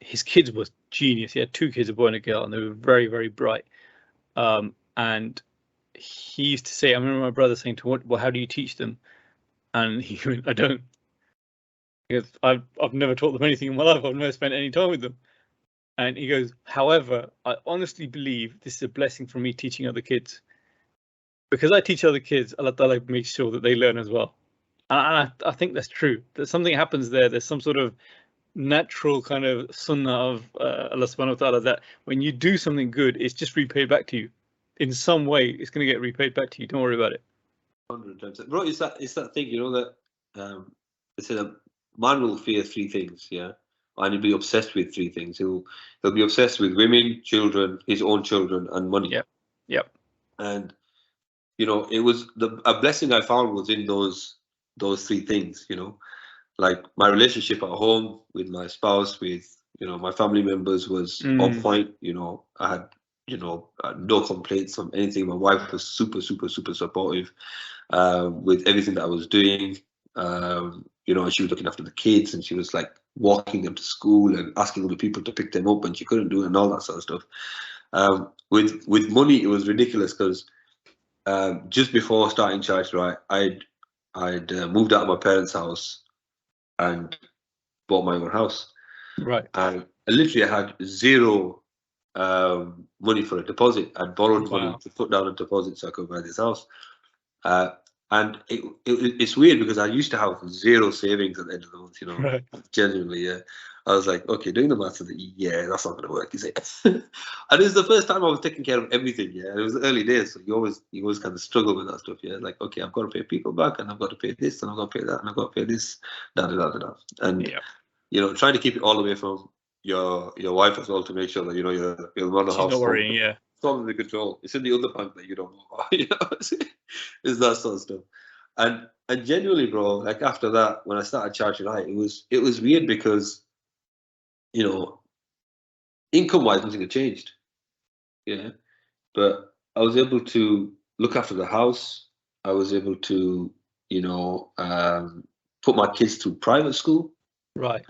his kids were genius. He had 2 kids, a boy and a girl, and they were very, very bright. And he used to say, I remember my brother saying to him, well, how do you teach them? And he went, I don't. Because I've never taught them anything in my life. I've never spent any time with them. And he goes, however, I honestly believe this is a blessing for me teaching other kids. Because I teach other kids, Allah Ta'ala makes sure that they learn as well. And I think that's true. That something happens there. There's some sort of natural kind of sunnah of Allah Subhanahu wa Ta'ala that when you do something good, it's just repaid back to you. In some way, it's going to get repaid back to you. Don't worry about it. 100%. Bro, it's that thing, that they say that man will fear 3 things, yeah? And he'll be obsessed with 3 things. He'll be obsessed with women, children, his own children, and money. Yep. And it was a blessing I found was in those 3 things, like my relationship at home with my spouse, with my family members was on point. I had no complaints on anything. My wife was super supportive with everything that I was doing. She was looking after the kids, and she was like walking them to school and asking other people to pick them up, and she couldn't do it and all that sort of stuff. With money, it was ridiculous because just before starting Charity Right, I'd moved out of my parents' house and bought my own house. Right. And I literally had zero money for a deposit. I'd borrowed money to put down a deposit so I could buy this house. And it's weird because I used to have zero savings at the end of the month, Right. Genuinely, yeah. I was like, okay, doing the maths, yeah, that's not going to work, is it? And it was the first time I was taking care of everything, yeah. It was the early days, so you always kind of struggle with that stuff, yeah. Like, okay, I've got to pay people back, and I've got to pay this, and I've got to pay that, and I've got to pay this, and trying to keep it all away from your wife as well to make sure that you're run the house. She's not worrying, yeah. It's all under control. It's in the other bank that you don't know about, It's that sort of stuff. And genuinely, bro, like after that, when I started Charity Right, it was weird because, income-wise, nothing had changed. Yeah. But I was able to look after the house. I was able to, put my kids through private school. Right.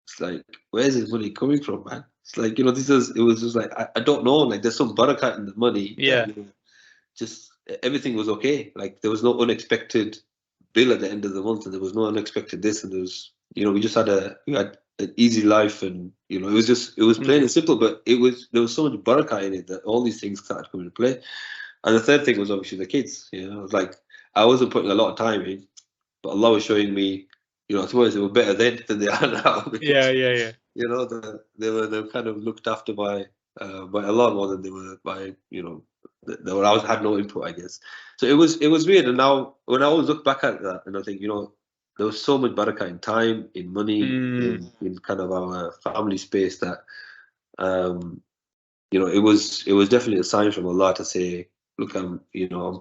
It's like, where's this money coming from, man? It's like, it was just like, I don't know. Like, there's some barakah in the money. Yeah. That, just everything was okay. Like, there was no unexpected bill at the end of the month, and there was no unexpected this, and there was, we just had an easy life, and it was plain and simple, but there was so much barakah in it that all these things started coming into play. And the third thing was obviously the kids. It was like I wasn't putting a lot of time in, but Allah was showing me, I suppose they were better then than they are now. Because, yeah. They were kind of looked after by a lot more than they were by I had no input, I guess. So it was weird. And now when I always look back at that, and I think there was so much barakah in time, in money, in kind of our family space that it was definitely a sign from Allah to say, look, I'm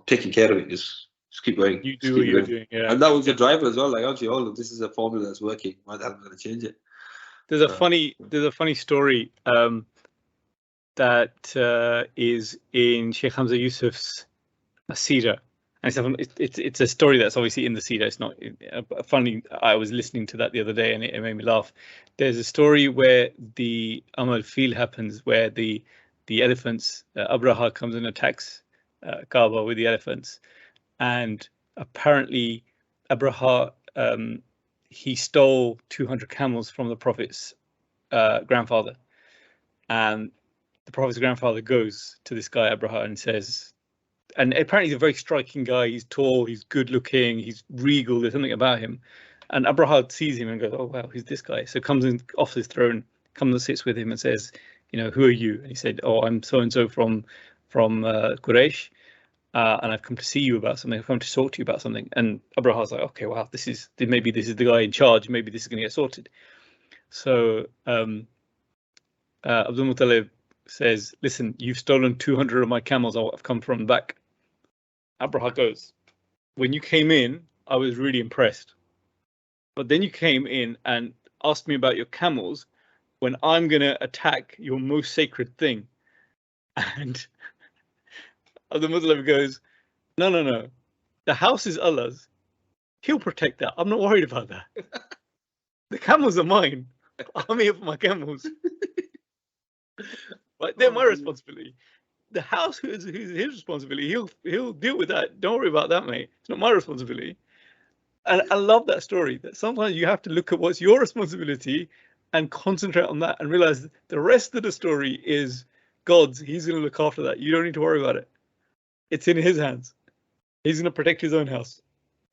taking care of it. Just keep going. You do what you're doing, yeah. And that was the driver as well. Like, actually, this is a formula that's working. Why the hell am I going to change it? There's a funny story that is in Sheikh Hamza Yusuf's Asira. And it's a story that's obviously in the Sira. It's not funny. I was listening to that the other day and it made me laugh. There's a story where the Amal Fil happens, where the elephants, Abraha comes and attacks Kaaba with the elephants, and apparently Abraha he stole 200 camels from the Prophet's grandfather, and the Prophet's grandfather goes to this guy Abraha and says, and apparently he's a very striking guy. He's tall, he's good looking, he's regal. There's something about him. And Abraha sees him and goes, "Oh wow, who's this guy?" So comes in off his throne, comes and sits with him and says, "Who are you?" And he said, "Oh, I'm so and so from Quraysh, and I've come to see you about something. I've come to talk to you about something." And Abraha's like, "Okay, wow, maybe this is the guy in charge. Maybe this is going to get sorted." So Abdul Muttalib says, "Listen, you've stolen 200 of my camels. I've come from the back." Abraha goes, "When you came in, I was really impressed. But then you came in and asked me about your camels when I'm going to attack your most sacred thing." And the Muslim goes, No. The house is Allah's. He'll protect that. I'm not worried about that. The camels are mine. I'm here for my camels. But they're my responsibility. The house is his responsibility. He'll deal with that. Don't worry about that, mate. It's not my responsibility. And I love that story. That sometimes you have to look at what's your responsibility and concentrate on that and realize the rest of the story is God's. He's going to look after that. You don't need to worry about it. It's in his hands. He's going to protect his own house.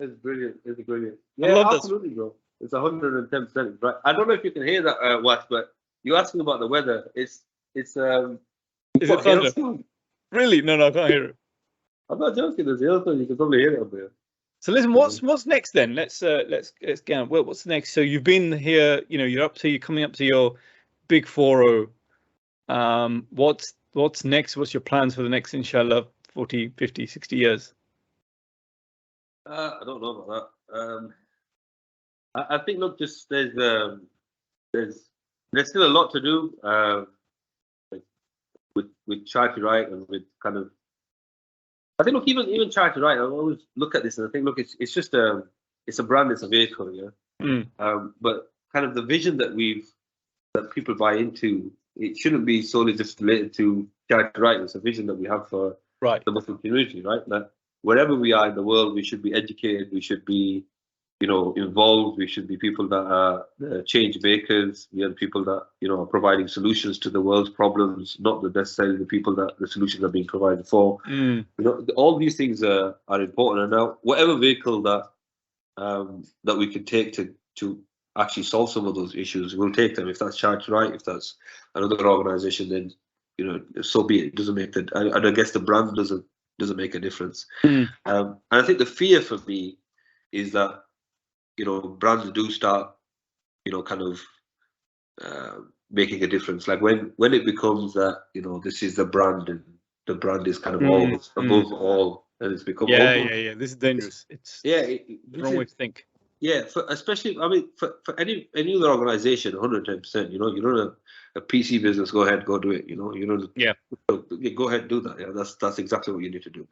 It's brilliant. It's brilliant. Yeah, absolutely, bro. It's 110% right. I don't know if you can hear that, Wat, but you're asking about the weather. Is it thunder? Really? No, I can't hear it. I'm not joking. There's hailstone. You can probably hear it up there. So listen, what's next then? Let's get on. What's next? So you've been here. You're coming up to your big 4-0. What's next? What's your plans for the next, inshallah, 40, 50, 60 years? I don't know about that. I think look, just there's still a lot to do like with Charity Right and with kind of. I think look, even Charity Right, I always look at this and I think look, it's just it's a brand, it's a vehicle, yeah. But kind of the vision that people buy into, it shouldn't be solely just related to Charity Right. It's a vision that we have for the Muslim community, right? That wherever we are in the world, we should be educated, we should be, involved, we should be people that are change makers, we are people that, are providing solutions to the world's problems, not necessarily the people that the solutions are being provided for. All these things are important. And now, whatever vehicle that we can take to actually solve some of those issues, we'll take them. If that's Charity Right, if that's another organization, then so be it. It doesn't make I guess the brand doesn't make a difference. And I think the fear for me is that brands do start kind of making a difference. Like when it becomes that this is the brand and the brand is kind of always above all, and it's become yeah. This is dangerous. It's the wrong way to think. Yeah, especially for any other organization, 110%. You run a PC business, go ahead, go do it. Go ahead, do that. Yeah, that's exactly what you need to do.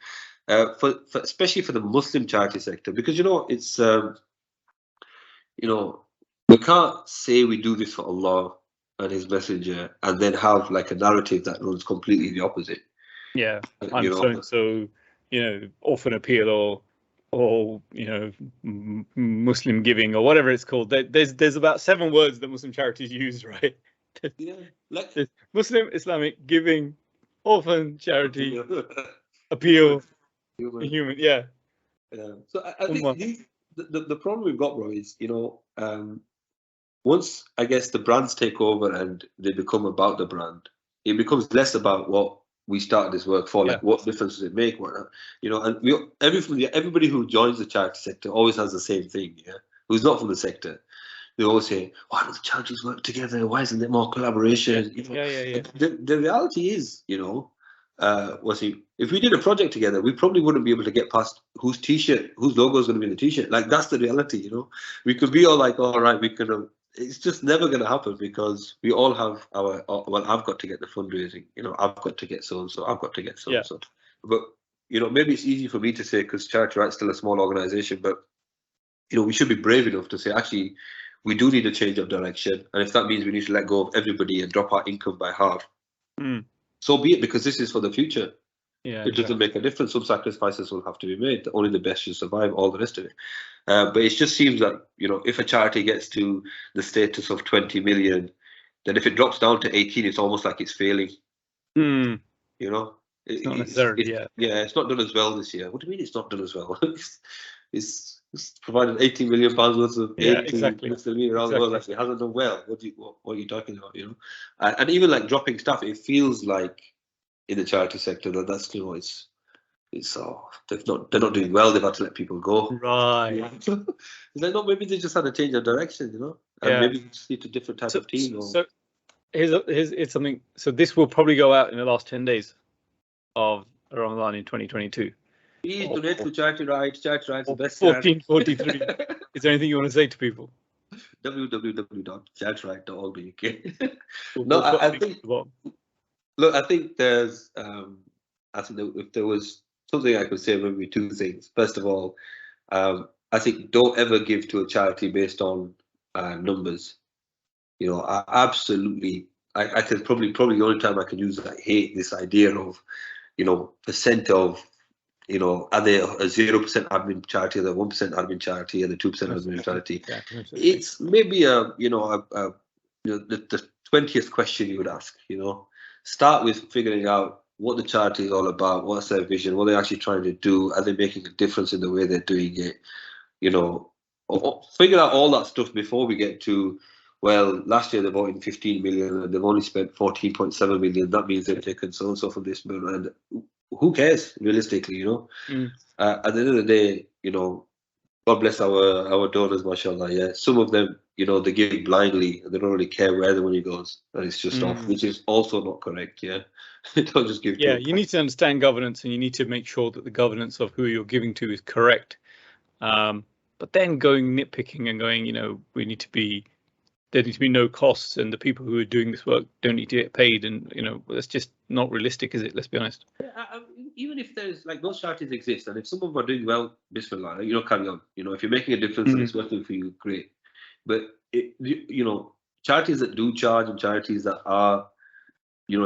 For especially for the Muslim charity sector, because it's we can't say we do this for Allah and His Messenger and then have like a narrative that runs completely the opposite. Yeah, I'm so orphan appeal or Muslim giving or whatever it's called. There's about 7 words that Muslim charities use, right? Yeah, like Muslim, Islamic, giving, orphan, charity, appeal, human. Yeah. So I think the problem we've got, bro, is once I guess the brands take over and they become about the brand, it becomes less about what we started this work for, like what difference does it make, and everybody who joins the charity sector always has the same thing, who's not from the sector. They always say, why don't the charities work together? Why isn't there more collaboration? Yeah. The reality is, Wasim, if we did a project together, we probably wouldn't be able to get past whose logo is going to be in the t-shirt. Like that's the reality, We could be all like, all right, we could. It's just never going to happen because we all have I've got to get the fundraising, I've got to get so and so, I've got to get so and so. But maybe it's easy for me to say because Charity Right's still a small organization, but we should be brave enough to say actually we do need a change of direction, and if that means we need to let go of everybody and drop our income by half, so be it, because this is for the future. It doesn't make a difference. Some sacrifices will have to be made. Only the best should survive, all the rest of it. But it just seems that, if a charity gets to the status of 20 million, then if it drops down to 18, it's almost like it's failing. It's not necessarily, it's not done as well this year. What do you mean it's not done as well? it's provided 18 million pounds worth of aid to around the world. Actually, it hasn't done well. What are you talking about? And even like dropping stuff, it feels like in the charity sector that's they're not doing well. They've had to let people go. Right. It's like, no, maybe they just had to change their direction, and maybe just need a different type of team. So here's something. So this will probably go out in the last 10 days of Ramadan in 2022. Please donate to Charity Right. Charity Right's the best. 1443. Is there anything you want to say to people? www.charityright.org.uk. No, I think. Look, I think there's. I think that if there was something I could say, maybe 2 things. First of all, I think don't ever give to a charity based on numbers. I absolutely. I can probably the only time I can use I hate this idea of, percent of. Are they a 0% admin charity, are they 1% admin charity, are they 2% admin charity? It's maybe the 20th question you would ask. Start with figuring out what the charity is all about, what's their vision, what they're actually trying to do, are they making a difference in the way they're doing it? Figure out all that stuff before we get to, well, last year they brought in 15 million and they've only spent 14.7 million. That means they've taken so and so from this bill, and who cares realistically? At the end of the day, God bless our donors, mashallah. Yeah, some of them, they give blindly and they don't really care where the money goes, and it's just off, which is also not correct. Yeah, don't just give. Yeah, you need to understand governance, and you need to make sure that the governance of who you're giving to is correct. but then going nitpicking and going, there need to be no costs, and the people who are doing this work don't need to get paid, and that's just not realistic, is it? Let's be honest. Yeah, even if there's like those charities exist, and if some of them are doing well, bismillah, carry on. If you're making a difference and it's working for you, great. But charities that do charge and charities that are,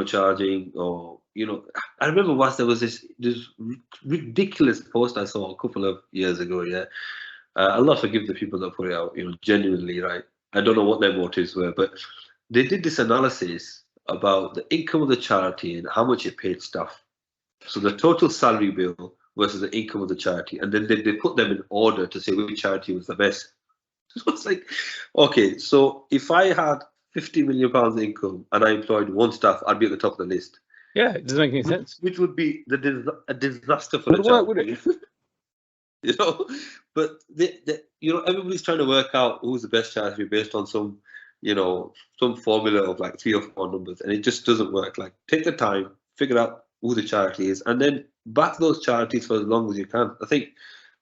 charging, or I remember once there was this ridiculous post I saw a couple of years ago. Yeah, Allah forgive the people that put it out. Genuinely, right? I don't know what their motives were, but they did this analysis about the income of the charity and how much it paid staff. So the total salary bill versus the income of the charity, and then they put them in order to say which charity was the best. So it's like, okay, so if I had £50 million income and I employed one staff, I'd be at the top of the list. Yeah, it doesn't make any sense. Which would be a disaster for the charity. Would it? But everybody's trying to work out who's the best charity based on some formula of like 3 or 4 numbers, and it just doesn't work. Like, take the time, figure out who the charity is, and then back those charities for as long as you can. I think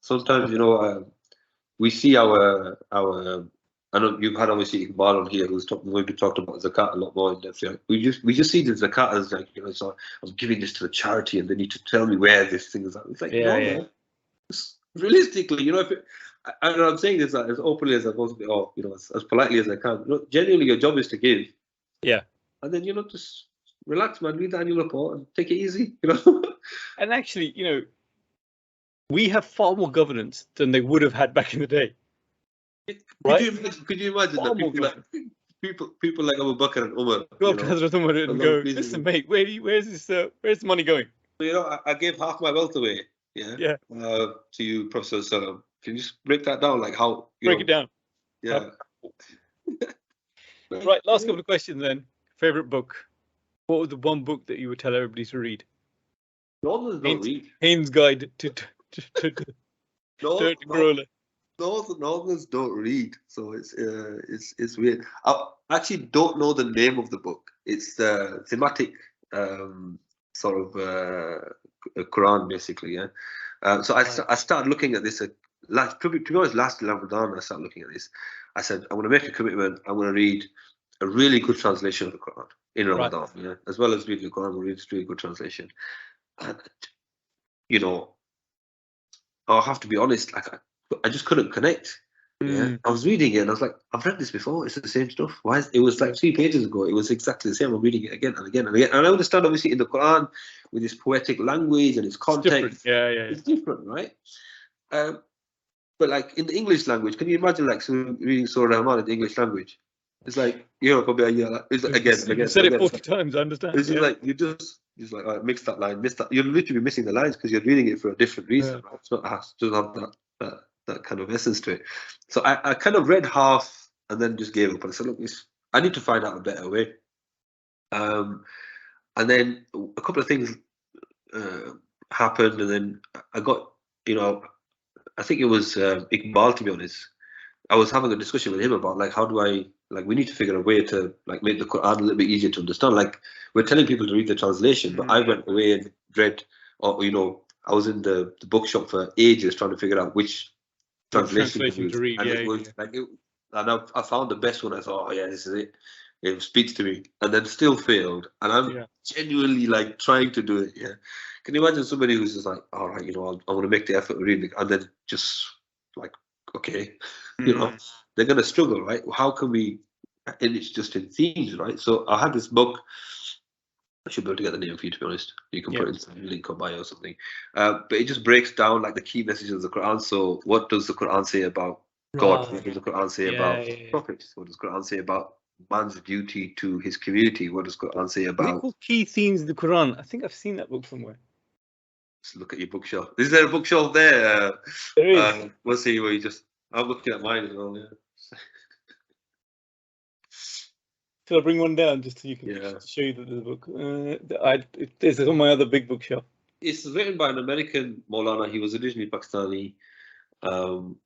sometimes we see our I know you've had obviously Iqbal on here who's maybe talked about zakat a lot more in depth. We just see the zakat as like, so I'm giving this to the charity and they need to tell me where this thing is at. It's like, no. Realistically, I'm saying this as openly as I possibly, as politely as I can. Genuinely, your job is to give. Yeah. And then just relax, man. Read the annual report and take it easy. And actually, we have far more governance than they would have had back in the day. Right? Could you imagine that people like Abu Bakr and Umar go up to Hazrat Umar and go, listen, mate, where's the money going? I gave half my wealth away. Yeah. To you, Professor Salam. Can you just break that down? Like how? Break it down. Yeah. Right. Last couple of questions then. Favorite book? What was the one book that you would tell everybody to read? Northerners don't read. Haynes' Guide to Corolla. Northerners don't read, so it's weird. I actually don't know the name of the book. It's the thematic sort of Quran, basically. Yeah. So I started looking at this. To be honest, last Ramadan I started looking at this. I said I'm going to make a commitment. I'm going to read a really good translation of the Quran in Ramadan. Right. Yeah, as well as reading the Quran, we'll read a really good translation. And I'll have to be honest. Like I just couldn't connect. Yeah, I was reading it and I was like, I've read this before. It's the same stuff. Why? It was like 3 pages ago. It was exactly the same. I'm reading it again and again and again. And I understand, obviously, in the Quran with this poetic language and its context, it's different, right? But like in the English language, can you imagine like reading Surah Rahman in the English language? It's like probably it's like, again. You said it 40 times. I understand. It's just like you just like mix that line, miss that. You're literally missing the lines because you're reading it for a different reason. Right? It's not doesn't have that kind of essence to it. So I kind of read half and then just gave up. And I said, look, I need to find out a better way. And then a couple of things happened, and then I got, I think it was Iqbal, to be honest. I was having a discussion with him about like, how do I, like, we need to figure a way to like make the Quran a little bit easier to understand. Like, we're telling people to read the translation, but I went away and read, or I was in the bookshop for ages trying to figure out which translation to read. And it was like, and I found the best one. I thought, oh yeah, this is it. It speaks to me, and then still failed. And I'm genuinely like trying to do it. Yeah. Can you imagine somebody who's just like, all right, I want to make the effort to read it, and then just like, okay, they're gonna struggle, right? How can we? And it's just in themes, right? So I had this book. I should be able to get the name for you, to be honest. You can put it in the link or bio or something. But it just breaks down like the key messages of the Quran. So what does the Quran say about God? What does the Quran say about prophets? What does the Quran say about man's duty to his community? What does the Quran say about key themes of the Quran? I think I've seen that book somewhere. Let's look at your bookshelf. Is there a bookshelf there? There is. We'll see where you just. I'm looking at mine as well. Yeah. Shall I bring one down just so you can show you that there's a book? There's on my other big bookshelf. It's written by an American Maulana. He was originally Pakistani.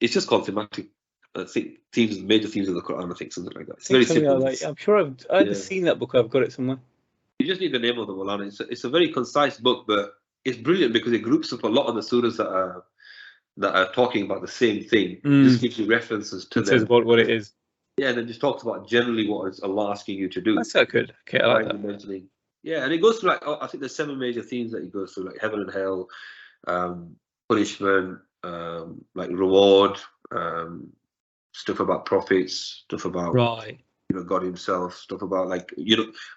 It's just called thematic. I think major themes of the Quran. I think something like that. It's very simple. I'm sure I've seen that book. I've got it somewhere. You just need the name of the Maulana. It's a very concise book, but it's brilliant because it groups up a lot of the surahs that are talking about the same thing. Just gives you references to it says them. what it is. Yeah, and then just talks about generally what is Allah asking you to do. That's so good. Okay, I like that. Mentioning, yeah, and it goes through like I think there's 7 major themes that he goes through, like heaven and hell, punishment, like reward, stuff about prophets, stuff about God Himself, stuff about like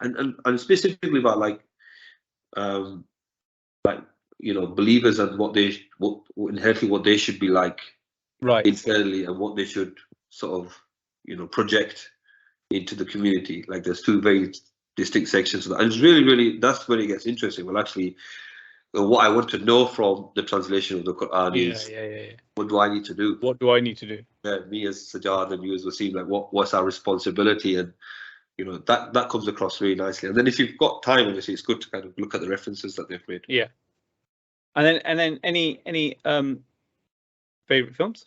and specifically about like believers and what inherently what they should be like internally and what they should sort of project into the community. Like there's 2 very distinct sections of that, and it's really that's when it gets interesting. Well, actually, what I want to know from the translation of the Quran is what do I need to do? What do I need to do? Me as Sajad and you as Wasim, like what's our responsibility? And that comes across really nicely. And then if you've got time, obviously it's good to kind of look at the references that they've made. Yeah. And then any favorite films?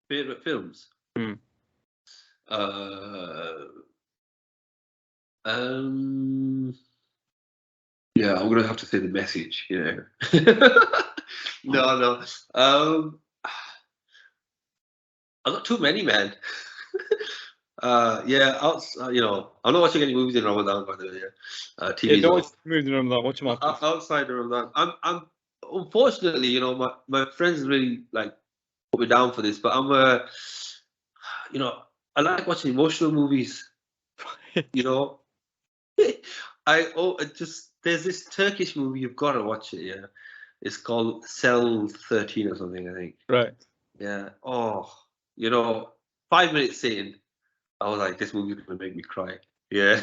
Favorite films? Yeah, I'm gonna have to say The Message. No. I've got too many, man. Yeah, I'm not watching any movies in Ramadan, by the way. TV. Don't watch movies in Ramadan. Watch them outside of Ramadan. I'm unfortunately, my friends really like put me down for this, but I'm I like watching emotional movies. There's this Turkish movie, you've got to watch it. Yeah, it's called Cell 13 or something, I think. Right. Yeah. Oh, 5 minutes in, I was like, this movie is gonna make me cry. Yeah.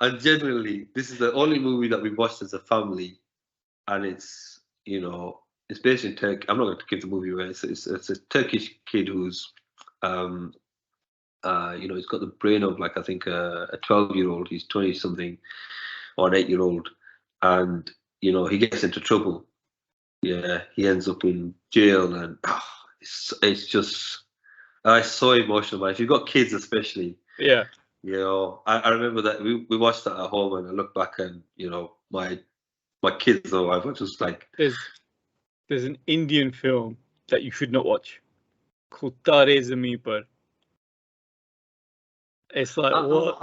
And genuinely, this is the only movie that we watched as a family, and it's it's based in Turkey. I'm not going to give the movie away. It's a Turkish kid who's he's got the brain of like I think a 12-year-old. He's 20 something or an 8-year-old, and he gets into trouble. Yeah, he ends up in jail, and it's just it's so emotional, man. If you've got kids, especially. Yeah. I remember that we watched that at home, and I look back, and my kids or I was just like. There's an Indian film that you should not watch called Tare Zameen Par. It's like what?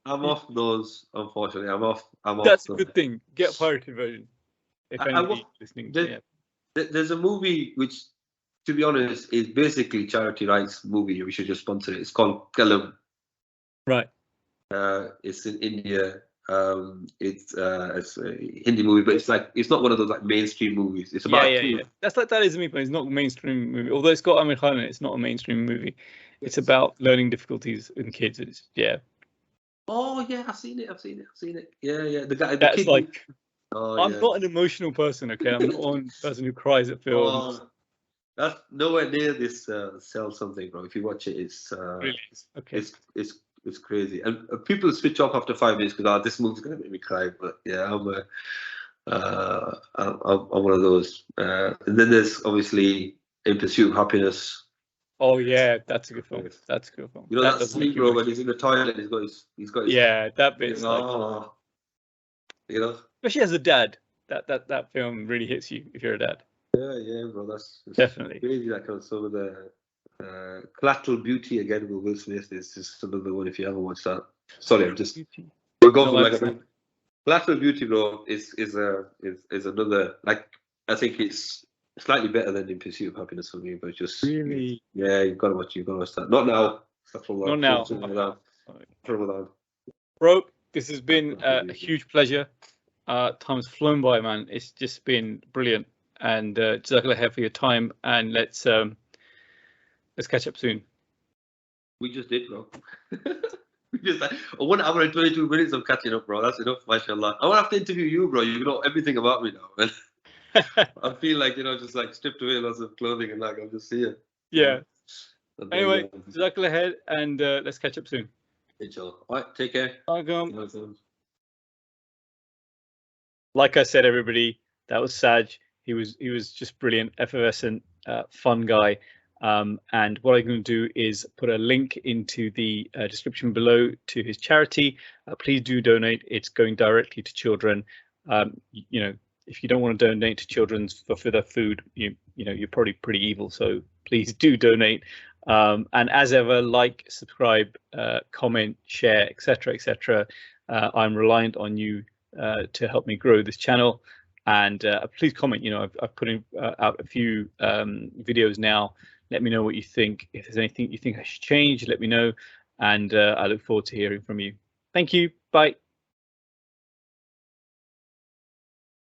I'm off those, unfortunately. I'm off. That's a good thing. Get a pirated version. If anybody's listening. There's a movie which, to be honest, is basically charity rights movie. We should just sponsor it. It's called Kalam. Right. It's in India. It's a Hindi movie, but it's not one of those like mainstream movies. It's about That's like That Is Me, but it's not a mainstream movie. Although it's got Amir Khan in it, it's not a mainstream movie. It's about learning difficulties in kids. Oh yeah, I've seen it. Yeah. The guy. That's kid, like. I'm not an emotional person. Okay, I'm not one person who cries at films. That's nowhere near this Cell something, bro. If you watch it, it's really? Okay. It's crazy, and people switch off after 5 minutes because this movie's gonna make me cry. But yeah, I'm one of those. And then there's obviously In Pursuit of Happiness. Oh yeah, that's a good film. That's a good film. That scene, bro, when he's in the toilet, he's got his that bit's especially as a dad, that film really hits you if you're a dad. Yeah, bro, that's definitely crazy. That kind of some of the Collateral Beauty again with Will Smith is just another one if you haven't watched that. Sorry, we're going for like a Collateral Beauty, bro. Is another, like, I think it's slightly better than In Pursuit of Happiness for me, but just really, yeah, you've got to watch that. Not now. Not now. Bro, this has been a huge pleasure. Time's flown by, man. It's just been brilliant, and Jazakallah khair for your time, and let's catch up soon. We just did, bro. We just 1 hour and 22 minutes of catching up, bro. That's enough, mashallah. I won't have to interview you, bro. You know everything about me now, man. I feel like, just like stripped away lots of clothing and like I'm just here. Yeah. Anyway, Jazakallah khair, and let's catch up soon. Inshallah. All right, take care. Like I said, everybody, that was Saj. He was just brilliant, effervescent, fun guy. And what I'm going to do is put a link into the description below to his charity. Please do donate. It's going directly to children. if you don't want to donate to children's for their food, you know you're probably pretty evil. So please do donate. And as ever, like, subscribe, comment, share, etc., etc. I'm reliant on you to help me grow this channel. And please comment. You know, I've put out a few videos now. Let me know what you think. If there's anything you think I should change, let me know. And I look forward to hearing from you. Thank you. Bye.